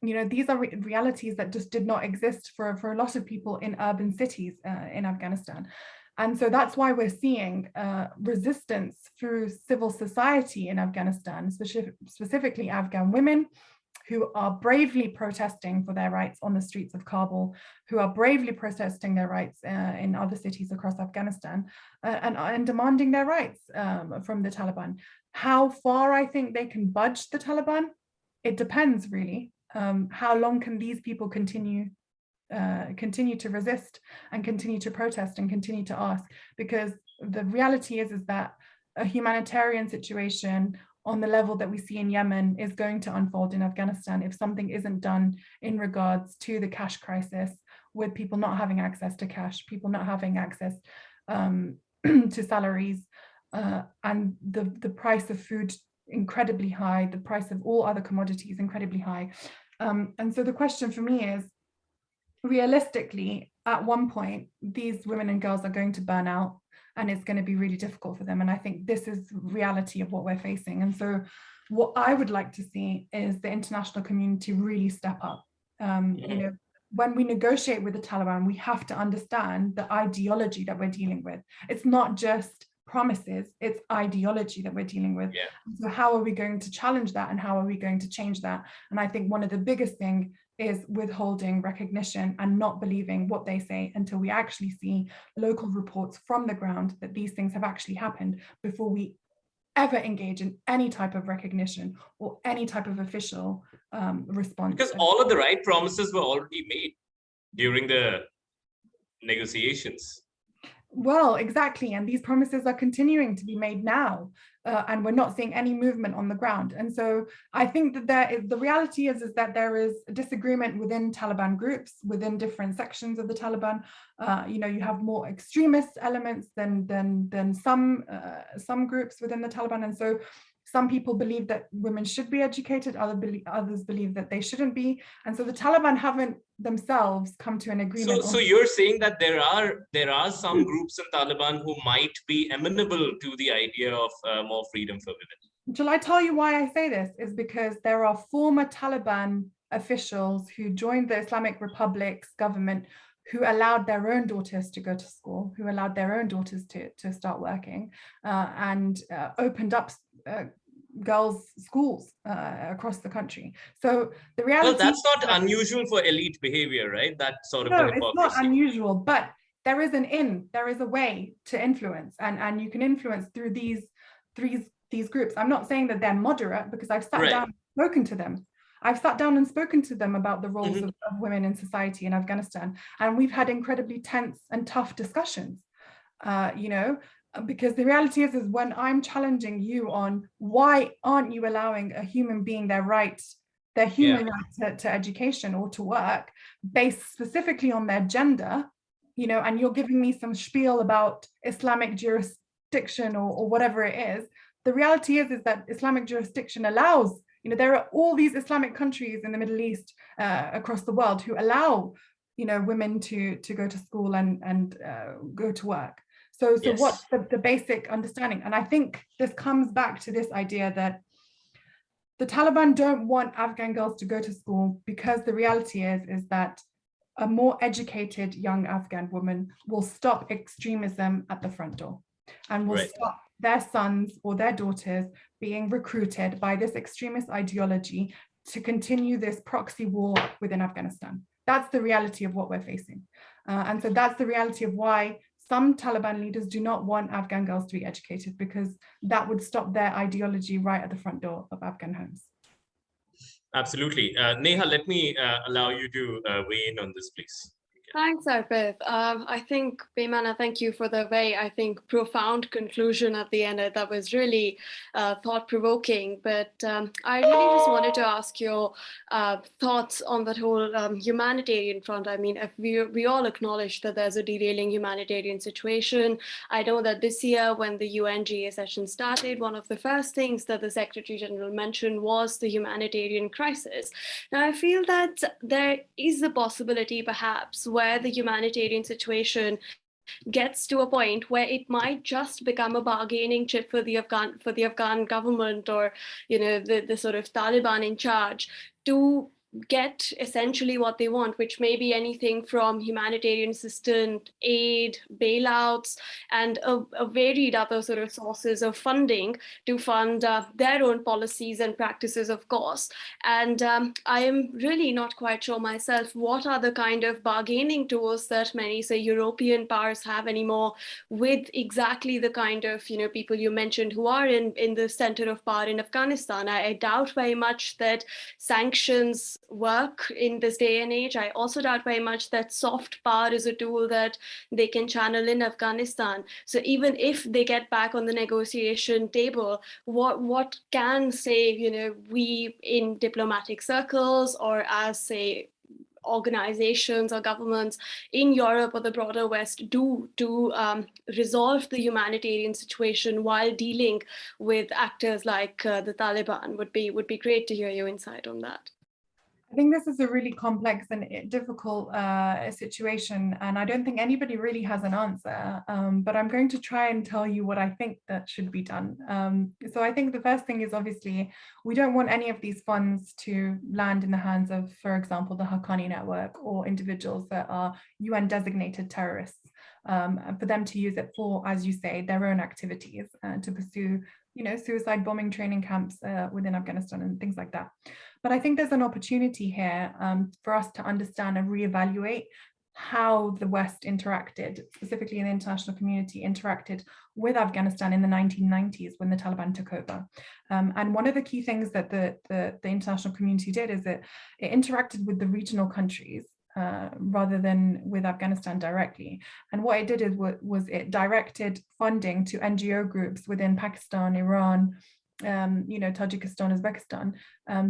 These are realities that just did not exist for a lot of people in urban cities in Afghanistan. And so that's why we're seeing resistance through civil society in Afghanistan, specifically Afghan women who are bravely protesting for their rights on the streets of Kabul, who are bravely protesting their rights in other cities across Afghanistan, and demanding their rights from the Taliban. How far I think they can budge the Taliban, it depends really. How long can these people continue to resist and continue to protest and continue to ask? Because the reality is that a humanitarian situation on the level that we see in Yemen is going to unfold in Afghanistan if something isn't done in regards to the cash crisis, with people not having access to cash, people not having access to salaries, and the price of food incredibly high, the price of all other commodities incredibly high. And so the question for me is, realistically, at one point, these women and girls are going to burn out, and it's going to be really difficult for them. And I think this is reality of what we're facing. And so what I would like to see is the international community really step up. When we negotiate with the Taliban, we have to understand the ideology that we're dealing with. It's not just promises, it's ideology that we're dealing with. Yeah. So how are we going to challenge that, and how are we going to change that? And I think one of the biggest things is withholding recognition and not believing what they say until we actually see local reports from the ground that these things have actually happened before we ever engage in any type of recognition or any type of official response. Because all of the right promises were already made during the negotiations. Well, exactly. And these promises are continuing to be made now. and we're not seeing any movement on the ground. And so I think that the reality is that there is a disagreement within Taliban groups, within different sections of the Taliban. You have more extremist elements than some groups within the Taliban. And so some people believe that women should be educated, others believe that they shouldn't be. And so the Taliban haven't themselves come to an agreement. So you're saying that there are some groups in Taliban who might be amenable to the idea of more freedom for women. Shall I tell you why I say this? Is because there are former Taliban officials who joined the Islamic Republic's government who allowed their own daughters to go to school, who allowed their own daughters to start working, and opened up girls' schools across the country. So the reality— Well, that's not unusual for elite behavior, right? That sort of no, hypocrisy. it's not unusual, but there is there is a way to influence, and you can influence through these groups. I'm not saying that they're moderate, because I've sat down and spoken to them. I've sat down and spoken to them about the roles of women in society in Afghanistan, and we've had incredibly tense and tough discussions, because the reality is when I'm challenging you on why aren't you allowing a human being their human right to education or to work based specifically on their gender, and you're giving me some spiel about Islamic jurisdiction or whatever it is. The reality is that Islamic jurisdiction allows, there are all these Islamic countries in the Middle East, across the world, who allow, women to go to school and go to work. So yes. What's the basic understanding? And I think this comes back to this idea that the Taliban don't want Afghan girls to go to school, because the reality is that a more educated young Afghan woman will stop extremism at the front door, and will stop their sons or their daughters being recruited by this extremist ideology to continue this proxy war within Afghanistan. That's the reality of what we're facing. And so that's the reality of why some Taliban leaders do not want Afghan girls to be educated, because that would stop their ideology right at the front door of Afghan homes. Absolutely. Neha, let me allow you to weigh in on this, please. Thanks, Arpit. I think, Peymana, thank you for the very, profound conclusion at the end. That was really thought-provoking. But I really just wanted to ask your thoughts on that whole humanitarian front. I mean, if we all acknowledge that there's a derailing humanitarian situation. I know that this year, when the UNGA session started, one of the first things that the Secretary General mentioned was the humanitarian crisis. Now, I feel that there is a possibility, perhaps, where the humanitarian situation gets to a point where it might just become a bargaining chip for the Afghan government, or the sort of Taliban in charge, to get essentially what they want, which may be anything from humanitarian assistance, aid, bailouts, and a varied other sort of sources of funding to fund their own policies and practices, of course. And I am really not quite sure myself what are the kind of bargaining tools that many, say, European powers have anymore with exactly the kind of people you mentioned who are in the center of power in Afghanistan. I doubt very much that sanctions work in this day and age. I also doubt very much that soft power is a tool that they can channel in Afghanistan. So even if they get back on the negotiation table, what can, say, we in diplomatic circles, or as, say, organizations or governments in Europe or the broader West do to resolve the humanitarian situation while dealing with actors like the Taliban? Would be great to hear your insight on that. I think this is a really complex and difficult situation, and I don't think anybody really has an answer, but I'm going to try and tell you what I think that should be done. So I think the first thing is, obviously, we don't want any of these funds to land in the hands of, for example, the Haqqani network or individuals that are UN designated terrorists, for them to use it for, as you say, their own activities, to pursue suicide bombing training camps within Afghanistan and things like that. But I think there's an opportunity here for us to understand and reevaluate how the West interacted, specifically in the international community, interacted with Afghanistan in the 1990s when the Taliban took over. And one of the key things that the international community did is that it interacted with the regional countries rather than with Afghanistan directly. And what it did was it directed funding to NGO groups within Pakistan, Iran, Tajikistan, Uzbekistan,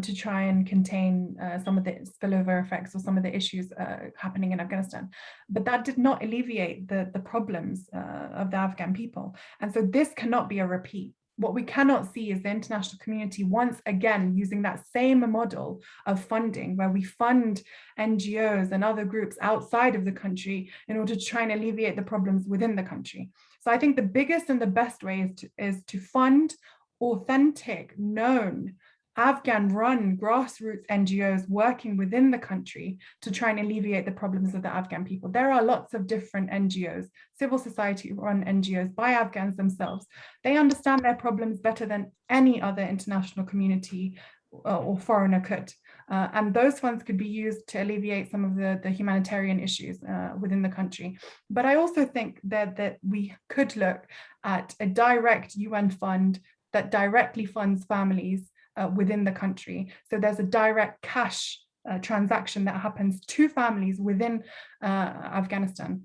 to try and contain some of the spillover effects or some of the issues happening in Afghanistan. But that did not alleviate the problems of the Afghan people. And so this cannot be a repeat. What we cannot see is the international community once again using that same model of funding, where we fund NGOs and other groups outside of the country in order to try and alleviate the problems within the country. So I think the biggest and the best way is to fund authentic, known, Afghan-run grassroots NGOs working within the country to try and alleviate the problems of the Afghan people. There are lots of different NGOs, civil society-run NGOs by Afghans themselves. They understand their problems better than any other international community or foreigner could. And those funds could be used to alleviate some of the humanitarian issues within the country. But I also think that we could look at a direct UN fund that directly funds families within the country. So there's a direct cash transaction that happens to families within Afghanistan.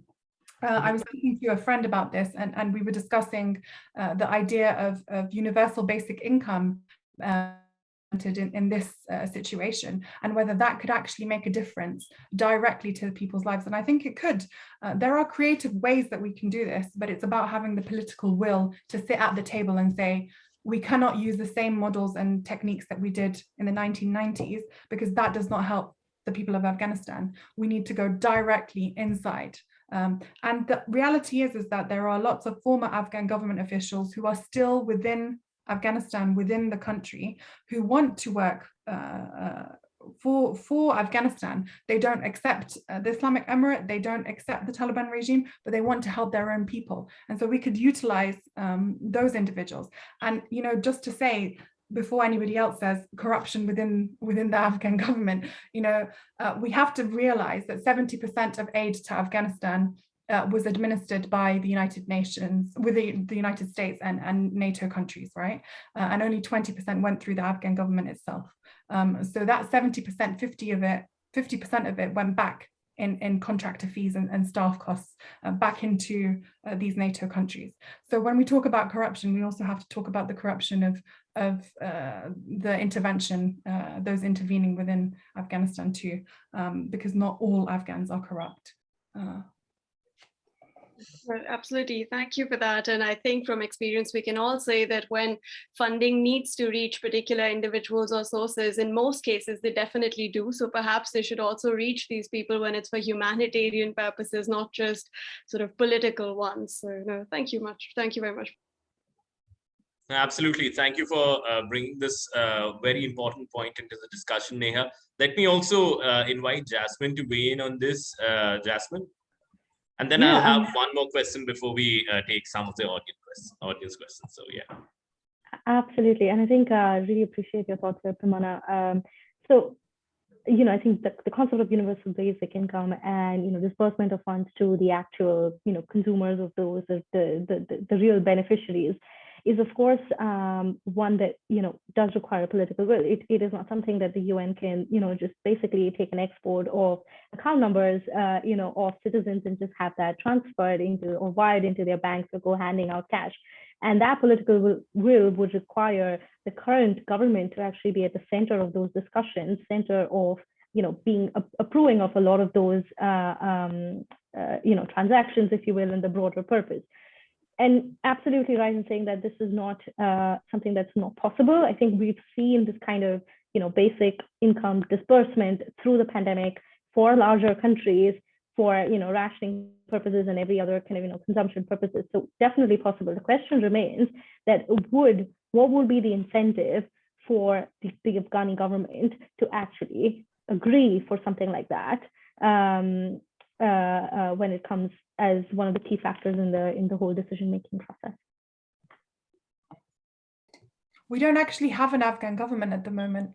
I was speaking to a friend about this, and we were discussing the idea of universal basic income in this situation, and whether that could actually make a difference directly to people's lives. And I think it could. There are creative ways that we can do this, but it's about having the political will to sit at the table and say, we cannot use the same models and techniques that we did in the 1990s, because that does not help the people of Afghanistan. We need to go directly inside. And the reality is that there are lots of former Afghan government officials who are still within Afghanistan, within the country, who want to work for Afghanistan. They don't accept the Islamic Emirate, they don't accept the Taliban regime, but they want to help their own people. And so we could utilize those individuals. And, just to say, before anybody else says corruption within the Afghan government, we have to realize that 70% of aid to Afghanistan was administered by the United Nations, with the United States and NATO countries, right? And only 20% went through the Afghan government itself. So that 70%, 50% of it went back in contractor fees and staff costs back into these NATO countries. So when we talk about corruption, we also have to talk about the corruption of the intervention, those intervening within Afghanistan too, because not all Afghans are corrupt. Absolutely. Thank you for that. And I think from experience, we can all say that when funding needs to reach particular individuals or sources, in most cases, they definitely do. So perhaps they should also reach these people when it's for humanitarian purposes, not just sort of political ones. So no, thank you much. Thank you very much. Absolutely. Thank you for bringing this very important point into the discussion, Neha. Let me also invite Jasmine to weigh in on this. Jasmine? And then I'll have one more question before we take some of the audience questions. So yeah. Absolutely. And I think I really appreciate your thoughts there, Pramana. So, I think the concept of universal basic income and, disbursement of funds to the actual, consumers of those, the real beneficiaries, is of course one that does require political will. It is not something that the UN can just basically take an export of account numbers of citizens and just have that transferred into or wired into their banks or go handing out cash. And that political will would require the current government to actually be at the center of those discussions, center of being approving of a lot of those transactions, if you will, in the broader purpose. And absolutely right in saying that this is not something that's not possible. I think we've seen this kind of, basic income disbursement through the pandemic for larger countries for, rationing purposes and every other kind of, consumption purposes. So definitely possible. The question remains that what would be the incentive for the Afghani government to actually agree for something like that when it comes as one of the key factors in the whole decision-making process. We don't actually have an Afghan government at the moment,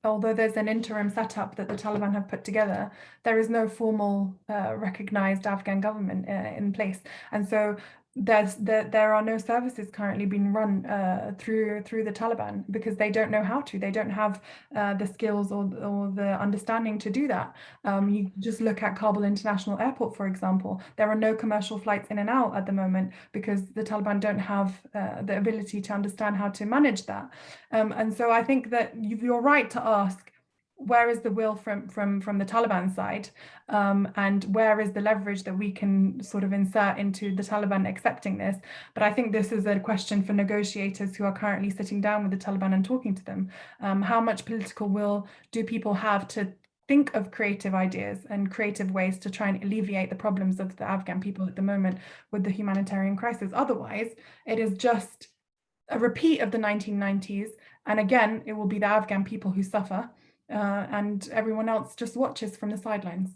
although there's an interim setup that the Taliban have put together, there is no formal recognized Afghan government in place. And so there are no services currently being run through the Taliban because they don't know how to. They don't have the skills or the understanding to do that. You just look at Kabul International Airport, for example. There are no commercial flights in and out at the moment because the Taliban don't have the ability to understand how to manage that. And so I think that you're right to ask, where is the will from the Taliban side, and where is the leverage that we can sort of insert into the Taliban accepting this? But I think this is a question for negotiators who are currently sitting down with the Taliban and talking to them. How much political will do people have to think of creative ideas and creative ways to try and alleviate the problems of the Afghan people at the moment with the humanitarian crisis? Otherwise, it is just a repeat of the 1990s. And again, it will be the Afghan people who suffer. And everyone else just watches from the sidelines.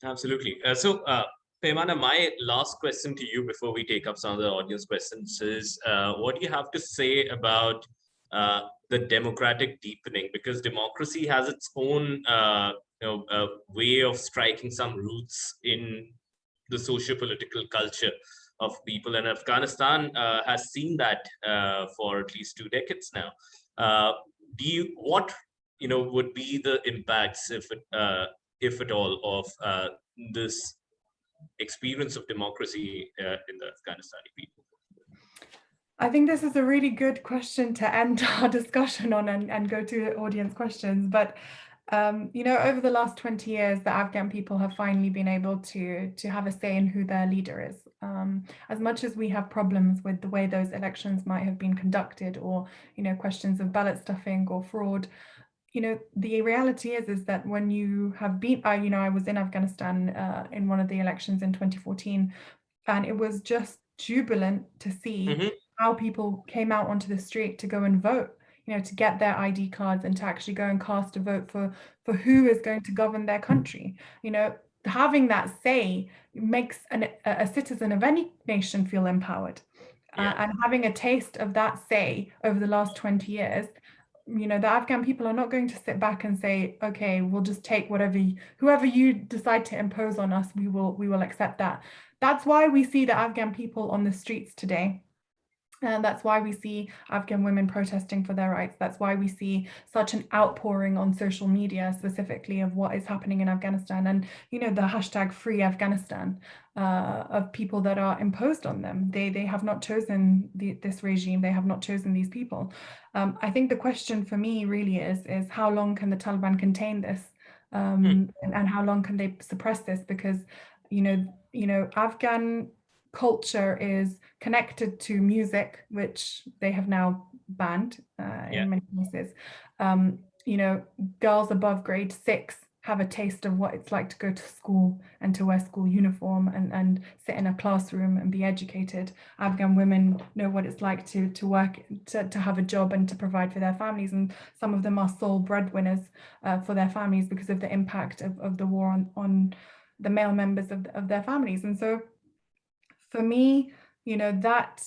Absolutely. Peymana, my last question to you before we take up some of the audience questions is, what do you have to say about the democratic deepening? Because democracy has its own way of striking some roots in the socio-political culture of people, and Afghanistan has seen that for at least 2 decades now. What would be the impacts, if at all, of this experience of democracy in the Afghanistani people? I think this is a really good question to end our discussion on and go to audience questions. But over the last 20 years, the Afghan people have finally been able to have a say in who their leader is. As much as we have problems with the way those elections might have been conducted, or questions of ballot stuffing or fraud, the reality is that when you have been, I was in Afghanistan in one of the elections in 2014, and it was just jubilant to see how people came out onto the street to go and vote, to get their ID cards and to actually go and cast a vote for who is going to govern their country. Having that say makes a citizen of any nation feel empowered. And having a taste of that say over the last 20 years, the Afghan people are not going to sit back and say, okay, we'll just take whoever you decide to impose on us, we will accept that. That's why we see the Afghan people on the streets today. And that's why we see Afghan women protesting for their rights. That's why we see such an outpouring on social media, specifically of what is happening in Afghanistan, and the hashtag Free Afghanistan, of people that are imposed on them. They have not chosen this regime. They have not chosen these people. I think the question for me really is how long can the Taliban contain this, and how long can they suppress this? Because Afghan culture is connected to music, which they have now banned in many places. Girls above grade 6 have a taste of what it's like to go to school and to wear school uniform and sit in a classroom and be educated. Afghan women know what it's like to work, to have a job and to provide for their families. And some of them are sole breadwinners for their families because of the impact of the war on the male members of their families. And so for me, that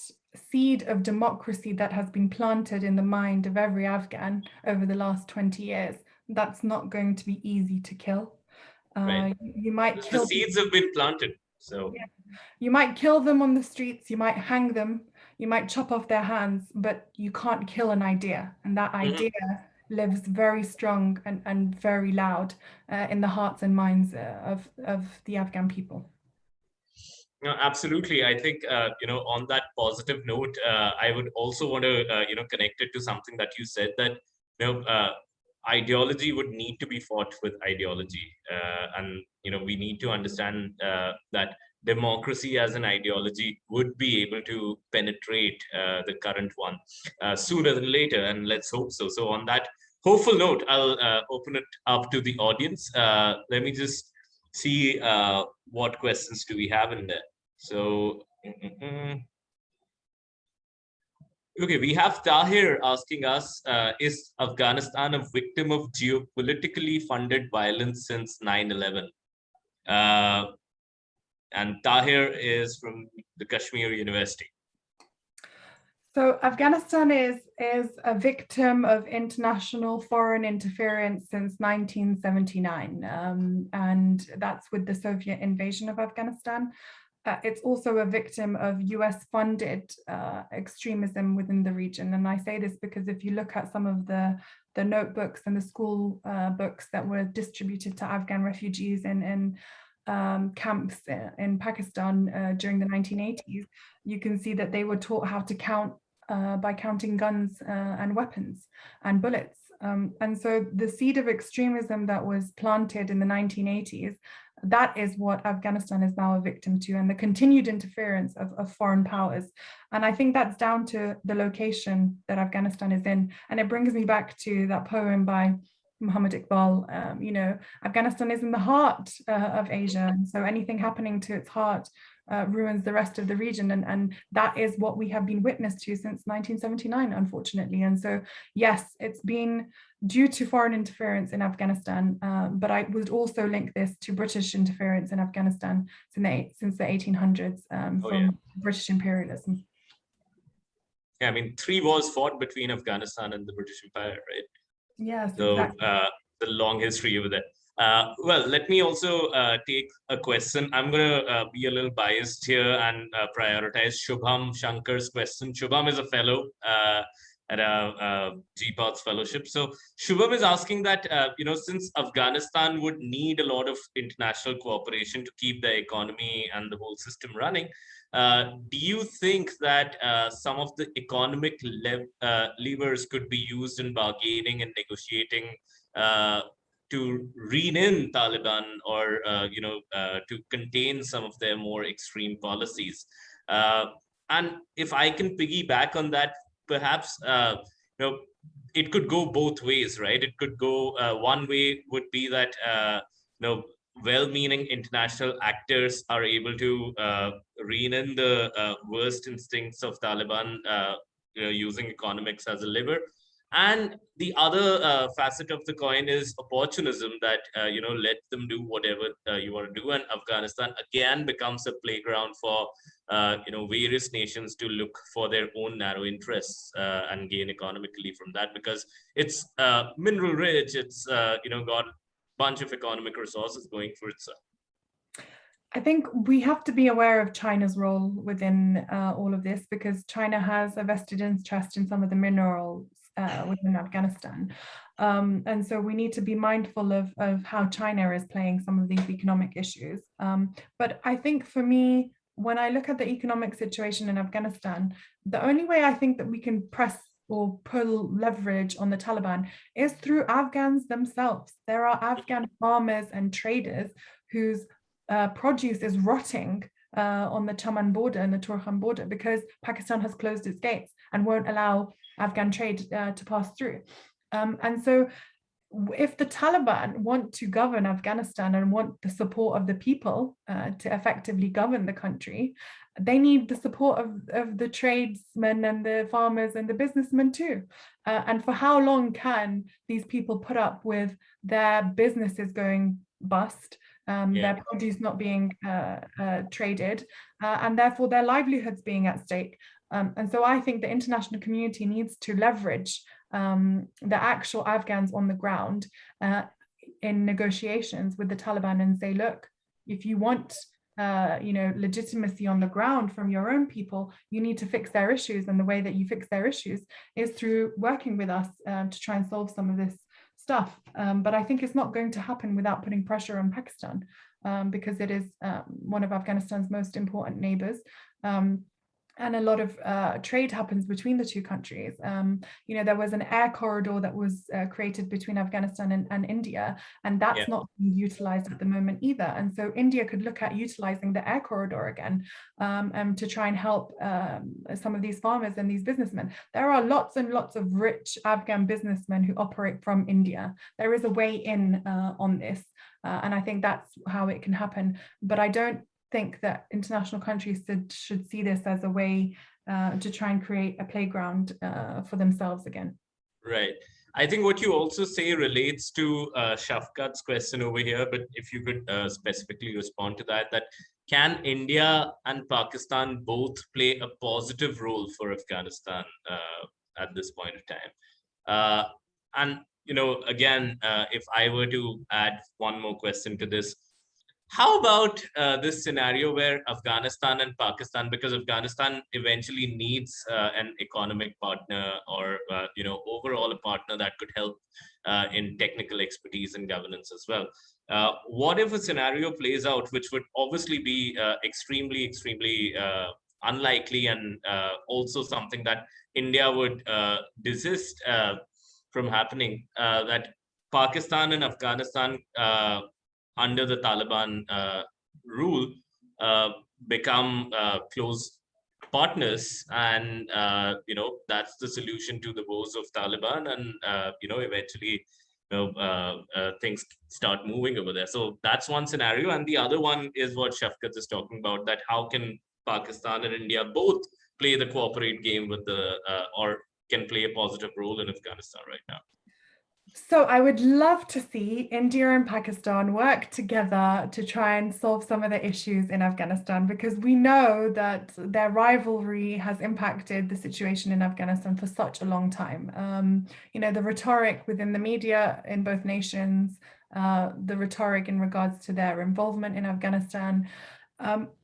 seed of democracy that has been planted in the mind of every Afghan over the last 20 years, that's not going to be easy to kill. Right. You might kill the seeds have been planted. So you might kill them on the streets, you might hang them, you might chop off their hands, but you can't kill an idea. And that idea lives very strong and very loud in the hearts and minds of the Afghan people. No, absolutely. I think, on that positive note, I would also want to, connect it to something that you said, that, ideology would need to be fought with ideology. And, we need to understand that democracy as an ideology would be able to penetrate the current one sooner than later. And let's hope so. So on that hopeful note, I'll open it up to the audience. Let me just see what questions do we have in there. So, okay, we have Tahir asking us, is Afghanistan a victim of geopolitically funded violence since 9/11? And Tahir is from the Kashmir University. So Afghanistan is a victim of international foreign interference since 1979, and that's with the Soviet invasion of Afghanistan. It's also a victim of US-funded extremism within the region. And I say this because if you look at some of the notebooks and the school books that were distributed to Afghan refugees in camps in Pakistan during the 1980s, you can see that they were taught how to count by counting guns and weapons and bullets. And so the seed of extremism that was planted in the 1980s, that is what Afghanistan is now a victim to, and the continued interference of foreign powers. And I think that's down to the location that Afghanistan is in. And it brings me back to that poem by Muhammad Iqbal. You know, Afghanistan is in the heart of Asia. So anything happening to its heart ruins the rest of the region. And that is what we have been witness to since 1979, unfortunately. And so, yes, it's been due to foreign interference in Afghanistan, but I would also link this to British interference in Afghanistan since the 1800s from British imperialism. Yeah, I mean, 3 wars fought between Afghanistan and the British Empire, right? Yes, so exactly. The long history over there. Well, let me also take a question. I'm going to be a little biased here and prioritize Shubham Shankar's question. Shubham is a fellow at a GPOTS fellowship. So Shubham is asking that, you know, since Afghanistan would need a lot of international cooperation to keep the economy and the whole system running, do you think that some of the economic levers could be used in bargaining and negotiating to rein in Taliban or, you know, to contain some of their more extreme policies? And if I can piggyback on that, perhaps, you know, it could go both ways, right? It could go, one way would be that, you know, well-meaning international actors are able to rein in the worst instincts of Taliban, you know, using economics as a lever. And the other facet of the coin is opportunism, that, you know, let them do whatever you want to do. And Afghanistan again becomes a playground for, you know, various nations to look for their own narrow interests and gain economically from that, because it's mineral rich, it's, you know, got a bunch of economic resources going for itself. I think we have to be aware of China's role within all of this, because China has a vested interest in some of the minerals within Afghanistan. And so we need to be mindful of how China is playing some of these economic issues. But I think for me, when I look at the economic situation in Afghanistan, the only way I think that we can press or pull leverage on the Taliban is through Afghans themselves. There are Afghan farmers and traders whose produce is rotting on the Chaman border and the Torkham border because Pakistan has closed its gates and won't allow Afghan trade to pass through. And so if the Taliban want to govern Afghanistan and want the support of the people to effectively govern the country, they need the support of the tradesmen and the farmers and the businessmen too. And for how long can these people put up with their businesses going bust, their produce not being traded, and therefore their livelihoods being at stake? And so I think the international community needs to leverage the actual Afghans on the ground in negotiations with the Taliban and say, look, if you want you know, legitimacy on the ground from your own people, you need to fix their issues. And the way that you fix their issues is through working with us to try and solve some of this stuff. But I think it's not going to happen without putting pressure on Pakistan, because it is one of Afghanistan's most important neighbors. And a lot of trade happens between the two countries. You know, there was an air corridor that was created between Afghanistan and India, and that's not being utilized at the moment either. And so India could look at utilizing the air corridor again to try and help some of these farmers and these businessmen. There are lots and lots of rich Afghan businessmen who operate from India. There is a way in on this, and I think that's how it can happen. But I don't think that international countries should see this as a way to try and create a playground for themselves again. Right. I think what you also say relates to Shafqat's question over here, but if you could specifically respond to that, that can India and Pakistan both play a positive role for Afghanistan at this point of time? And again, if I were to add one more question to this, how about this scenario where Afghanistan and Pakistan, because Afghanistan eventually needs an economic partner, or overall a partner that could help in technical expertise and governance as well. What if a scenario plays out, which would obviously be extremely unlikely, and also something that India would desist from happening, that Pakistan and Afghanistan under the Taliban rule become close partners, and that's the solution to the woes of Taliban, and eventually things start moving over there. So that's one scenario, and the other one is what Shafqat is talking about, that how can Pakistan and India both play the cooperate game with the or can play a positive role in Afghanistan right now. So I would love to see India and Pakistan work together to try and solve some of the issues in Afghanistan, because we know that their rivalry has impacted the situation in Afghanistan for such a long time. The rhetoric within the media in both nations, the rhetoric in regards to their involvement in Afghanistan.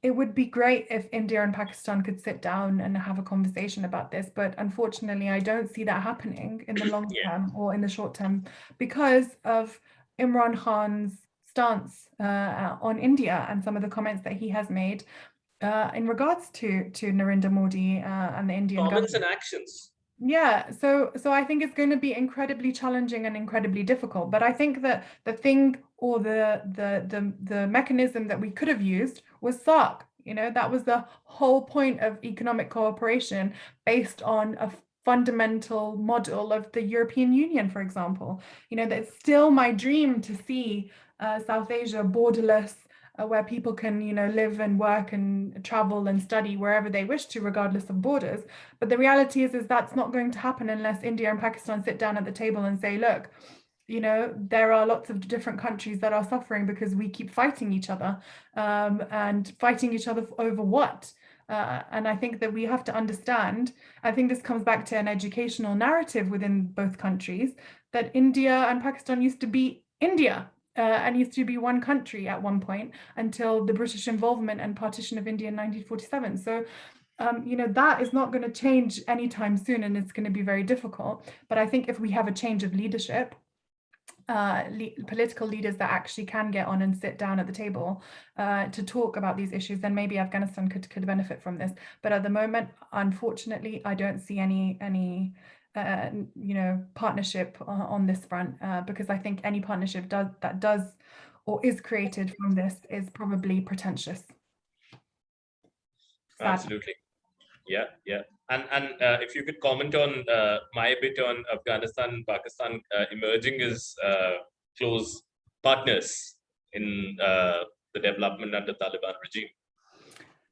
It would be great if India and Pakistan could sit down and have a conversation about this, but unfortunately, I don't see that happening in the long term or in the short term because of Imran Khan's stance on India and some of the comments that he has made in regards to Narendra Modi and the Indian comments government. and actions. Yeah, so I think it's going to be incredibly challenging and incredibly difficult. But I think that the thing, or the mechanism that we could have used was SARC. That was the whole point of economic cooperation, based on a fundamental model of the European Union, for example. That's still my dream to see South Asia borderless, where people can, live and work and travel and study wherever they wish to, regardless of borders. But the reality is that's not going to happen unless India and Pakistan sit down at the table and say, look, there are lots of different countries that are suffering because we keep fighting each other, and fighting each other over what? And I think that we have to understand, I think this comes back to an educational narrative within both countries, that India and Pakistan used to be India. And used to be one country at one point, until the British involvement and partition of India in 1947. So, that is not going to change anytime soon, and it's going to be very difficult. But I think if we have a change of leadership, political leaders that actually can get on and sit down at the table to talk about these issues, then maybe Afghanistan could benefit from this. But at the moment, unfortunately, I don't see any partnership on this front, because I think any partnership that does or is created from this is probably pretentious. Sad. Absolutely. Yeah. And if you could comment on my bit on Afghanistan and Pakistan emerging as close partners in the development under Taliban regime.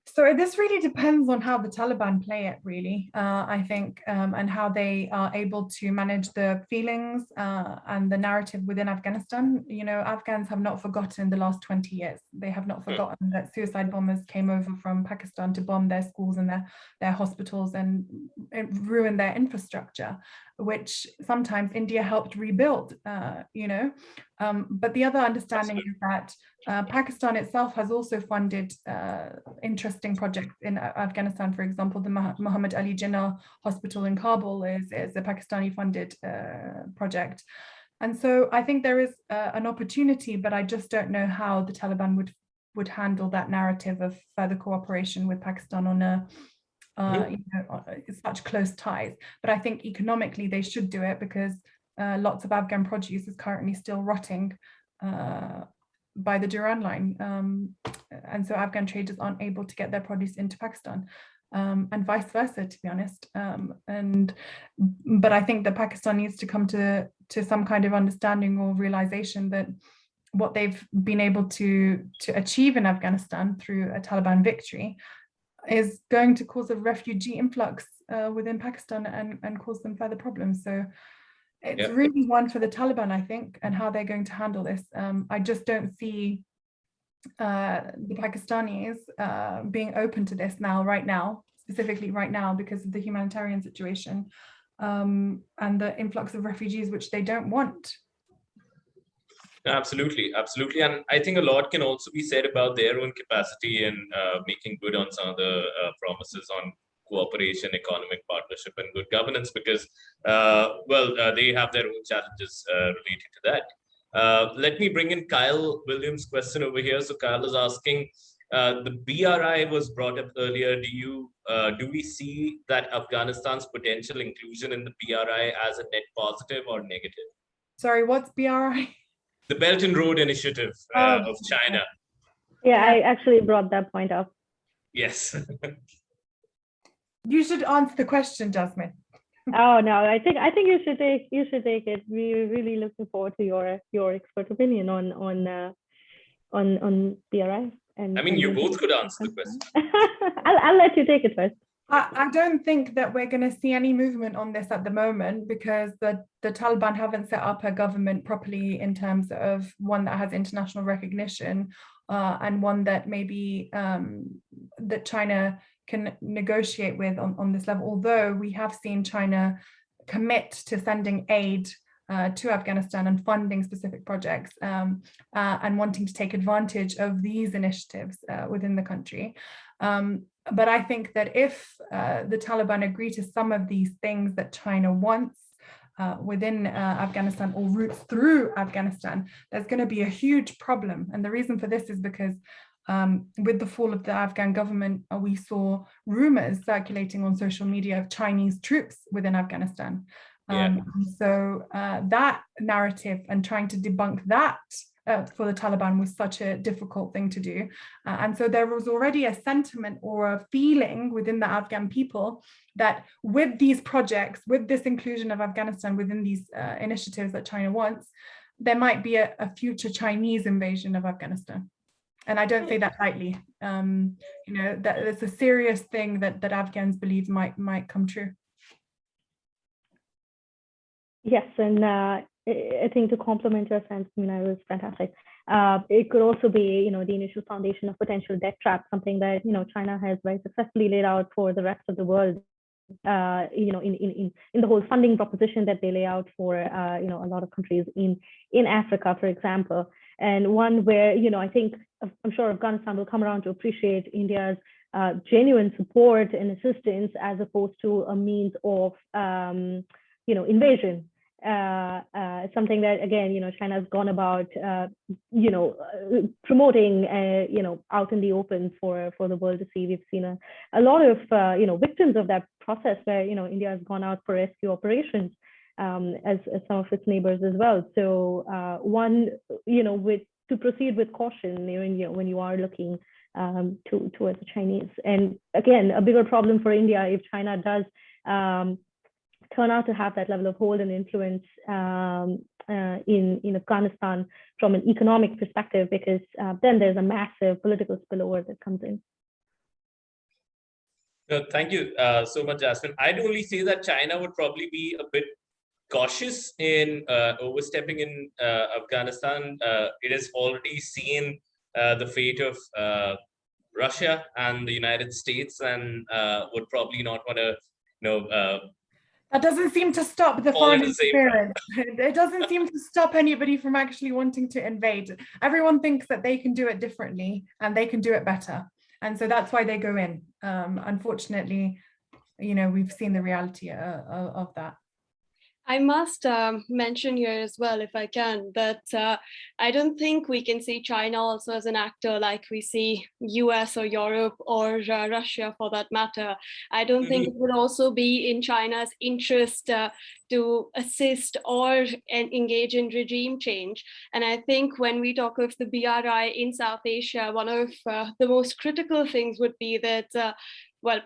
So this really depends on how the Taliban play it, really, I think, and how they are able to manage the feelings and the narrative within Afghanistan. Afghans have not forgotten the last 20 years. They have not forgotten that suicide bombers came over from Pakistan to bomb their schools and their hospitals and ruin their infrastructure, which sometimes India helped rebuild, but the other understanding is that Pakistan itself has also funded interesting projects in Afghanistan. For example, the Muhammad Ali Jinnah Hospital in Kabul is a Pakistani funded project. And so I think there is an opportunity, but I just don't know how the Taliban would handle that narrative of further cooperation with Pakistan on such close ties. But I think economically they should do it, because lots of Afghan produce is currently still rotting by the Durand line, and so Afghan traders aren't able to get their produce into Pakistan, and vice versa, to be honest. But I think that Pakistan needs to come to some kind of understanding or realization that what they've been able to achieve in Afghanistan through a Taliban victory is going to cause a refugee influx within Pakistan and cause them further problems. So it's really one for the Taliban, I think, and how they're going to handle this. I just don't see the Pakistanis being open to this now, right now, specifically right now, because of the humanitarian situation and the influx of refugees, which they don't want. Absolutely, absolutely. And I think a lot can also be said about their own capacity in making good on some of the promises on cooperation, economic partnership, and good governance, because, they have their own challenges related to that. Let me bring in Kyle Williams' question over here. So Kyle is asking, the BRI was brought up earlier. Do we see that Afghanistan's potential inclusion in the BRI as a net positive or negative? Sorry, what's BRI? The Belt and Road Initiative of China. Yeah, I actually brought that point up. Yes. You should answer the question, Jasmine. Oh no, I think you should take it. We're really looking forward to your expert opinion on BRI. And I mean, you both could answer the question. I'll let you take it first. I don't think that we're going to see any movement on this at the moment, because the Taliban haven't set up a government properly in terms of one that has international recognition and one that maybe that China can negotiate with on this level. Although we have seen China commit to sending aid to Afghanistan and funding specific projects and wanting to take advantage of these initiatives within the country. But I think that if the Taliban agree to some of these things that China wants within Afghanistan or routes through Afghanistan, there's going to be a huge problem. And the reason for this is because with the fall of the Afghan government, we saw rumors circulating on social media of Chinese troops within Afghanistan. So that narrative and trying to debunk that for the Taliban was such a difficult thing to do. And so there was already a sentiment or a feeling within the Afghan people that with these projects, with this inclusion of Afghanistan within these initiatives that China wants, there might be a future Chinese invasion of Afghanistan. And I don't say that lightly. That it's a serious thing that Afghans believe might come true. Yes, and I think to complement your sense, it was fantastic. It could also be, the initial foundation of potential debt trap, something that, China has very successfully laid out for the rest of the world, in the whole funding proposition that they lay out for, a lot of countries in Africa, for example. And one where, I think, I'm sure Afghanistan will come around to appreciate India's genuine support and assistance as opposed to a means of, invasion. Something that, again, China's gone about, promoting, out in the open for the world to see. We've seen a lot of, victims of that process where, India has gone out for rescue operations as some of its neighbors as well. So to proceed with caution when you are looking towards the Chinese. And again, a bigger problem for India if China does turn out to have that level of hold and influence in Afghanistan from an economic perspective, because then there's a massive political spillover that comes in. Thank you so much, Jasmine. I'd only say that China would probably be a bit cautious in overstepping in Afghanistan. It has already seen the fate of Russia and the United States, and would probably not want to, that doesn't seem to stop the foreign interference. It doesn't seem to stop anybody from actually wanting to invade. Everyone thinks that they can do it differently and they can do it better. And so that's why they go in. Unfortunately, we've seen the reality of that. I must mention here as well, if I can, that I don't think we can see China also as an actor like we see US or Europe or Russia for that matter. I don't think it would also be in China's interest to assist or engage in regime change. And I think when we talk of the BRI in South Asia, one of the most critical things would be that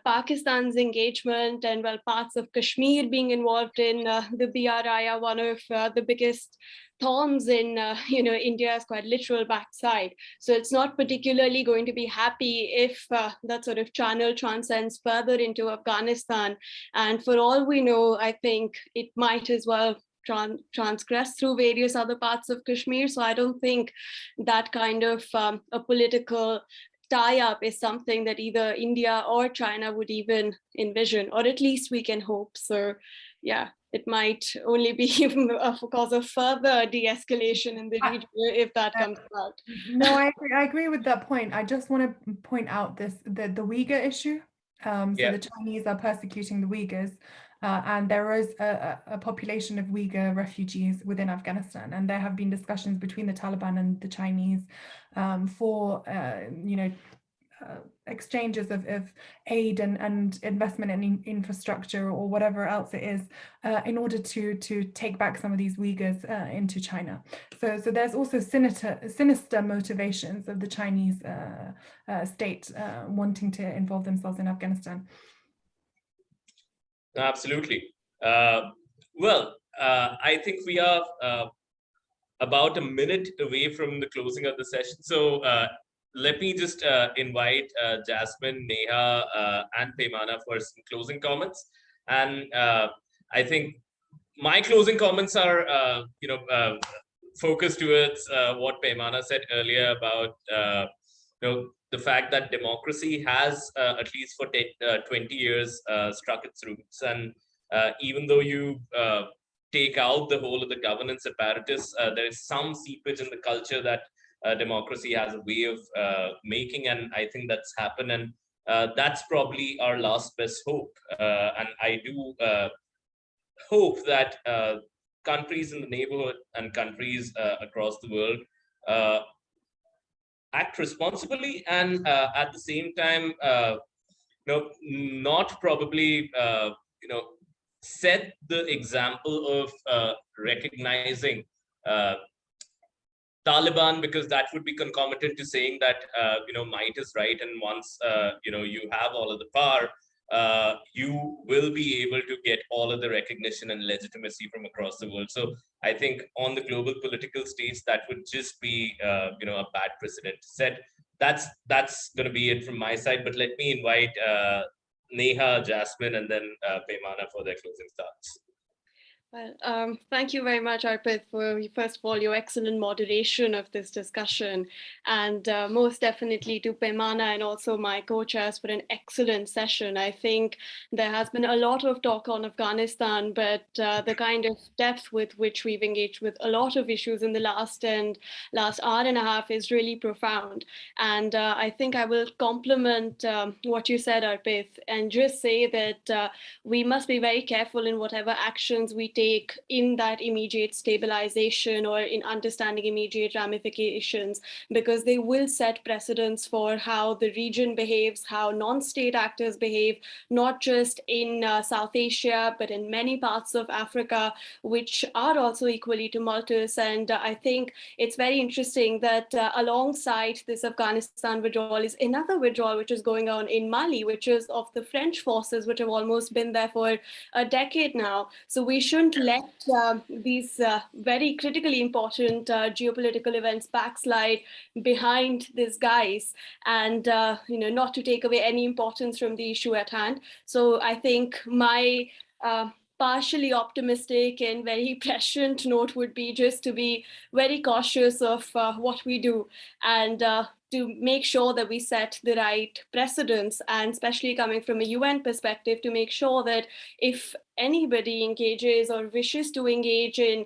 Pakistan's engagement and parts of Kashmir being involved in the BRI are one of the biggest thorns in India's quite literal backside. So it's not particularly going to be happy if that sort of channel transcends further into Afghanistan. And for all we know, I think it might as well transgress through various other parts of Kashmir. So I don't think that kind of a political tie-up is something that either India or China would even envision, or at least we can hope. So yeah, it might only be a cause of further de-escalation in the region if that comes about. No, I agree with that point. I just want to point out the Uyghur issue. So the Chinese are persecuting the Uyghurs, and there is a population of Uyghur refugees within Afghanistan, and there have been discussions between the Taliban and the Chinese for exchanges of aid and investment in infrastructure or whatever else it is in order to take back some of these Uyghurs into China. So there's also sinister motivations of the Chinese state wanting to involve themselves in Afghanistan. Absolutely. Well, I think we are about a minute away from the closing of the session. So let me just invite Jasmine, Neha, and Peymana for some closing comments. And I think my closing comments are, focused towards what Peymana said earlier about, the fact that democracy has, at least for 20 years, struck its roots. And even though you take out the whole of the governance apparatus, there is some seepage in the culture that democracy has a way of making, and I think that's happened, and that's probably our last best hope. And I do hope that countries in the neighborhood and countries across the world act responsibly, and at the same time, not probably set the example of recognizing Taliban, because that would be concomitant to saying that might is right, and once you have all of the power, you will be able to get all of the recognition and legitimacy from across the world. So I think on the global political stage, that would just be a bad precedent to set. That's going to be it from my side. But let me invite Neha, Jasmine, and then Peymana for their closing thoughts. Well, thank you very much, Arpit, for, first of all, your excellent moderation of this discussion, and most definitely to Peymana and also my co-chairs for an excellent session. I think there has been a lot of talk on Afghanistan, but the kind of depth with which we've engaged with a lot of issues in the last hour and a half is really profound. And I think I will complement what you said, Arpit, and just say that we must be very careful in whatever actions we take in that immediate stabilization or in understanding immediate ramifications, because they will set precedents for how the region behaves, how non-state actors behave, not just in South Asia, but in many parts of Africa, which are also equally tumultuous. And I think it's very interesting that alongside this Afghanistan withdrawal is another withdrawal which is going on in Mali, which is of the French forces, which have almost been there for a decade now. So we shouldn't let these very critically important geopolitical events backslide behind this guise, and not to take away any importance from the issue at hand. So I think my partially optimistic and very prescient note would be just to be very cautious of what we do, and to make sure that we set the right precedents, and especially coming from a UN perspective, to make sure that if anybody engages or wishes to engage in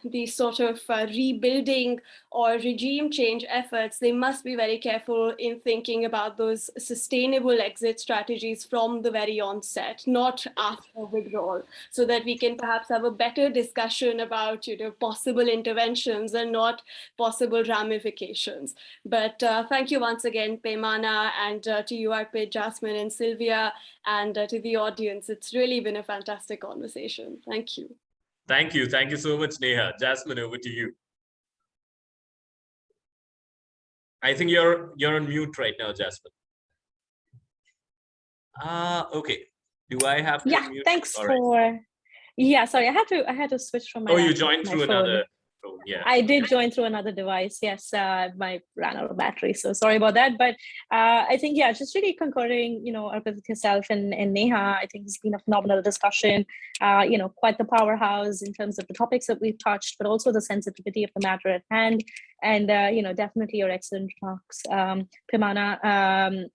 these sort of rebuilding or regime change efforts, they must be very careful in thinking about those sustainable exit strategies from the very onset, not after withdrawal, so that we can perhaps have a better discussion about possible interventions and not possible ramifications. But thank you once again, Peymana, and to you, Arpit, Jasmine, and Sylvia, and to the audience. It's really been a fantastic conversation. Thank you. Thank you. Thank you so much, Neha. Jasmine, over to you. I think you're on mute right now, Jasmine. Okay. Do I have to mute? Thanks for. Yeah, sorry, I had to switch from my. Oh, you joined through another. Oh, yeah. I did join through another device. Yes, my ran out of battery, so sorry about that. But I think, yeah, just really concurring, Arpit, with yourself and Neha. I think it's been a phenomenal discussion. Quite the powerhouse in terms of the topics that we've touched, but also the sensitivity of the matter at hand. And definitely your excellent remarks, Pimana.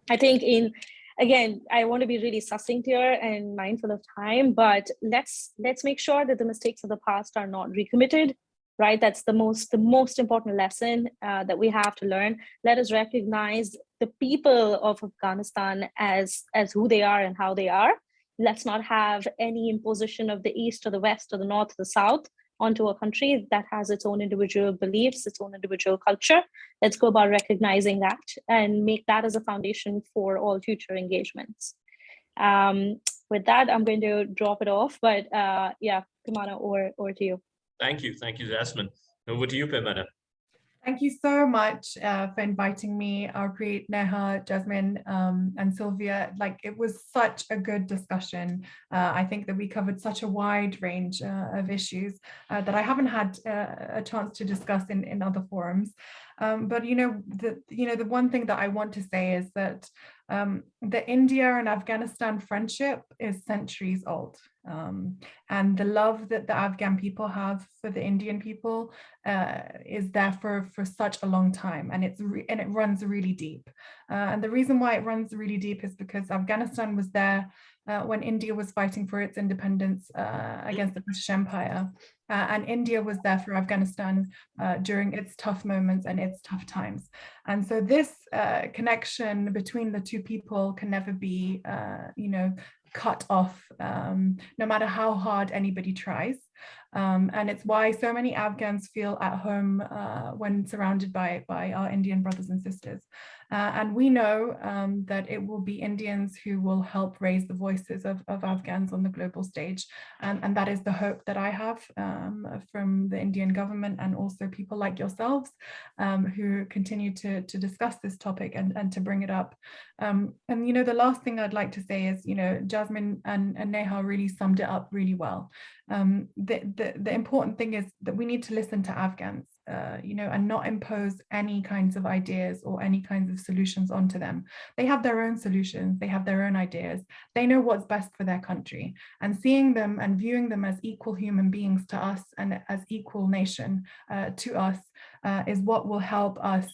I think again, I want to be really succinct here and mindful of time, but let's make sure that the mistakes of the past are not recommitted. Right, that's the most important lesson that we have to learn. Let us recognize the people of Afghanistan as who they are and how they are. Let's not have any imposition of the East or the West or the North or the South onto a country that has its own individual beliefs, its own individual culture. Let's go about recognizing that and make that as a foundation for all future engagements. With that, I'm going to drop it off, but yeah, Pimana, over to you. Thank you, Jasmine. Over to you, Pimana. Thank you so much for inviting me, Arpit, Neha, Jasmine, and Sylvia. It was such a good discussion. I think that we covered such a wide range of issues that I haven't had a chance to discuss in other forums. But the one thing that I want to say is that the India and Afghanistan friendship is centuries old. And the love that the Afghan people have for the Indian people is there for such a long time, and it runs really deep. And the reason why it runs really deep is because Afghanistan was there when India was fighting for its independence against the British Empire, and India was there for Afghanistan during its tough moments and its tough times. And so this connection between the two people can never be, cut off, no matter how hard anybody tries. And it's why so many Afghans feel at home when surrounded by our Indian brothers and sisters. And we know that it will be Indians who will help raise the voices of Afghans on the global stage. And that is the hope that I have from the Indian government and also people like yourselves who continue to discuss this topic and to bring it up. And, the last thing I'd like to say is, Jasmine and Neha really summed it up really well. The important thing is that we need to listen to Afghans, and not impose any kinds of ideas or any kinds of solutions onto them. They have their own solutions, they have their own ideas, they know what's best for their country. And seeing them and viewing them as equal human beings to us and as equal nation to us is what will help us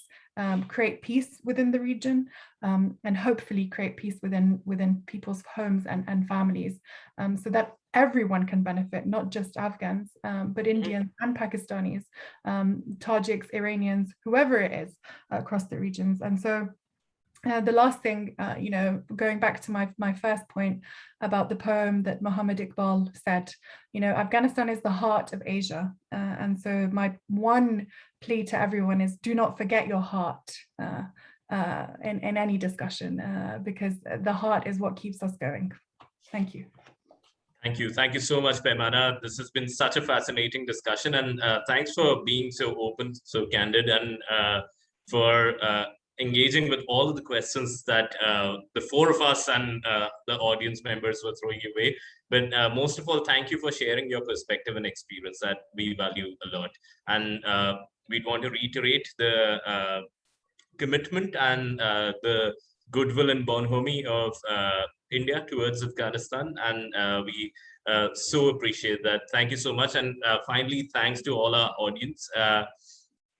create peace within the region, and hopefully create peace within people's homes and families, so that everyone can benefit, not just Afghans, but Indians and Pakistanis, Tajiks, Iranians, whoever it is across the regions. And so the last thing, going back to my first point about the poem that Muhammad Iqbal said, Afghanistan is the heart of Asia. And so my one plea to everyone is do not forget your heart in any discussion, because the heart is what keeps us going. Thank you. Thank you so much, Pimana. This has been such a fascinating discussion, and thanks for being so open, so candid, and for engaging with all of the questions that the four of us and the audience members were throwing away. But most of all, thank you for sharing your perspective and experience that we value a lot. And we'd want to reiterate the commitment and the goodwill and bonhomie of India towards Afghanistan, and we so appreciate that. Thank you so much. And finally, thanks to all our audience.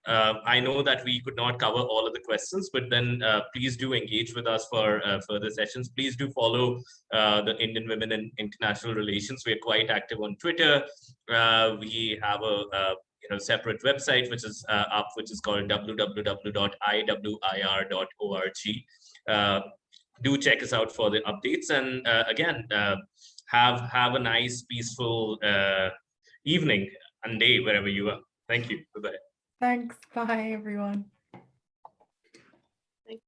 I know that we could not cover all of the questions, but then please do engage with us for further sessions. Please do follow the Indian Women in International Relations. We're quite active on Twitter. We have a separate website which is up, which is called www.iwir.org. Do check us out for the updates, and again, have a nice, peaceful evening and day wherever you are. Thank you. Bye-bye. Thanks. Bye, everyone.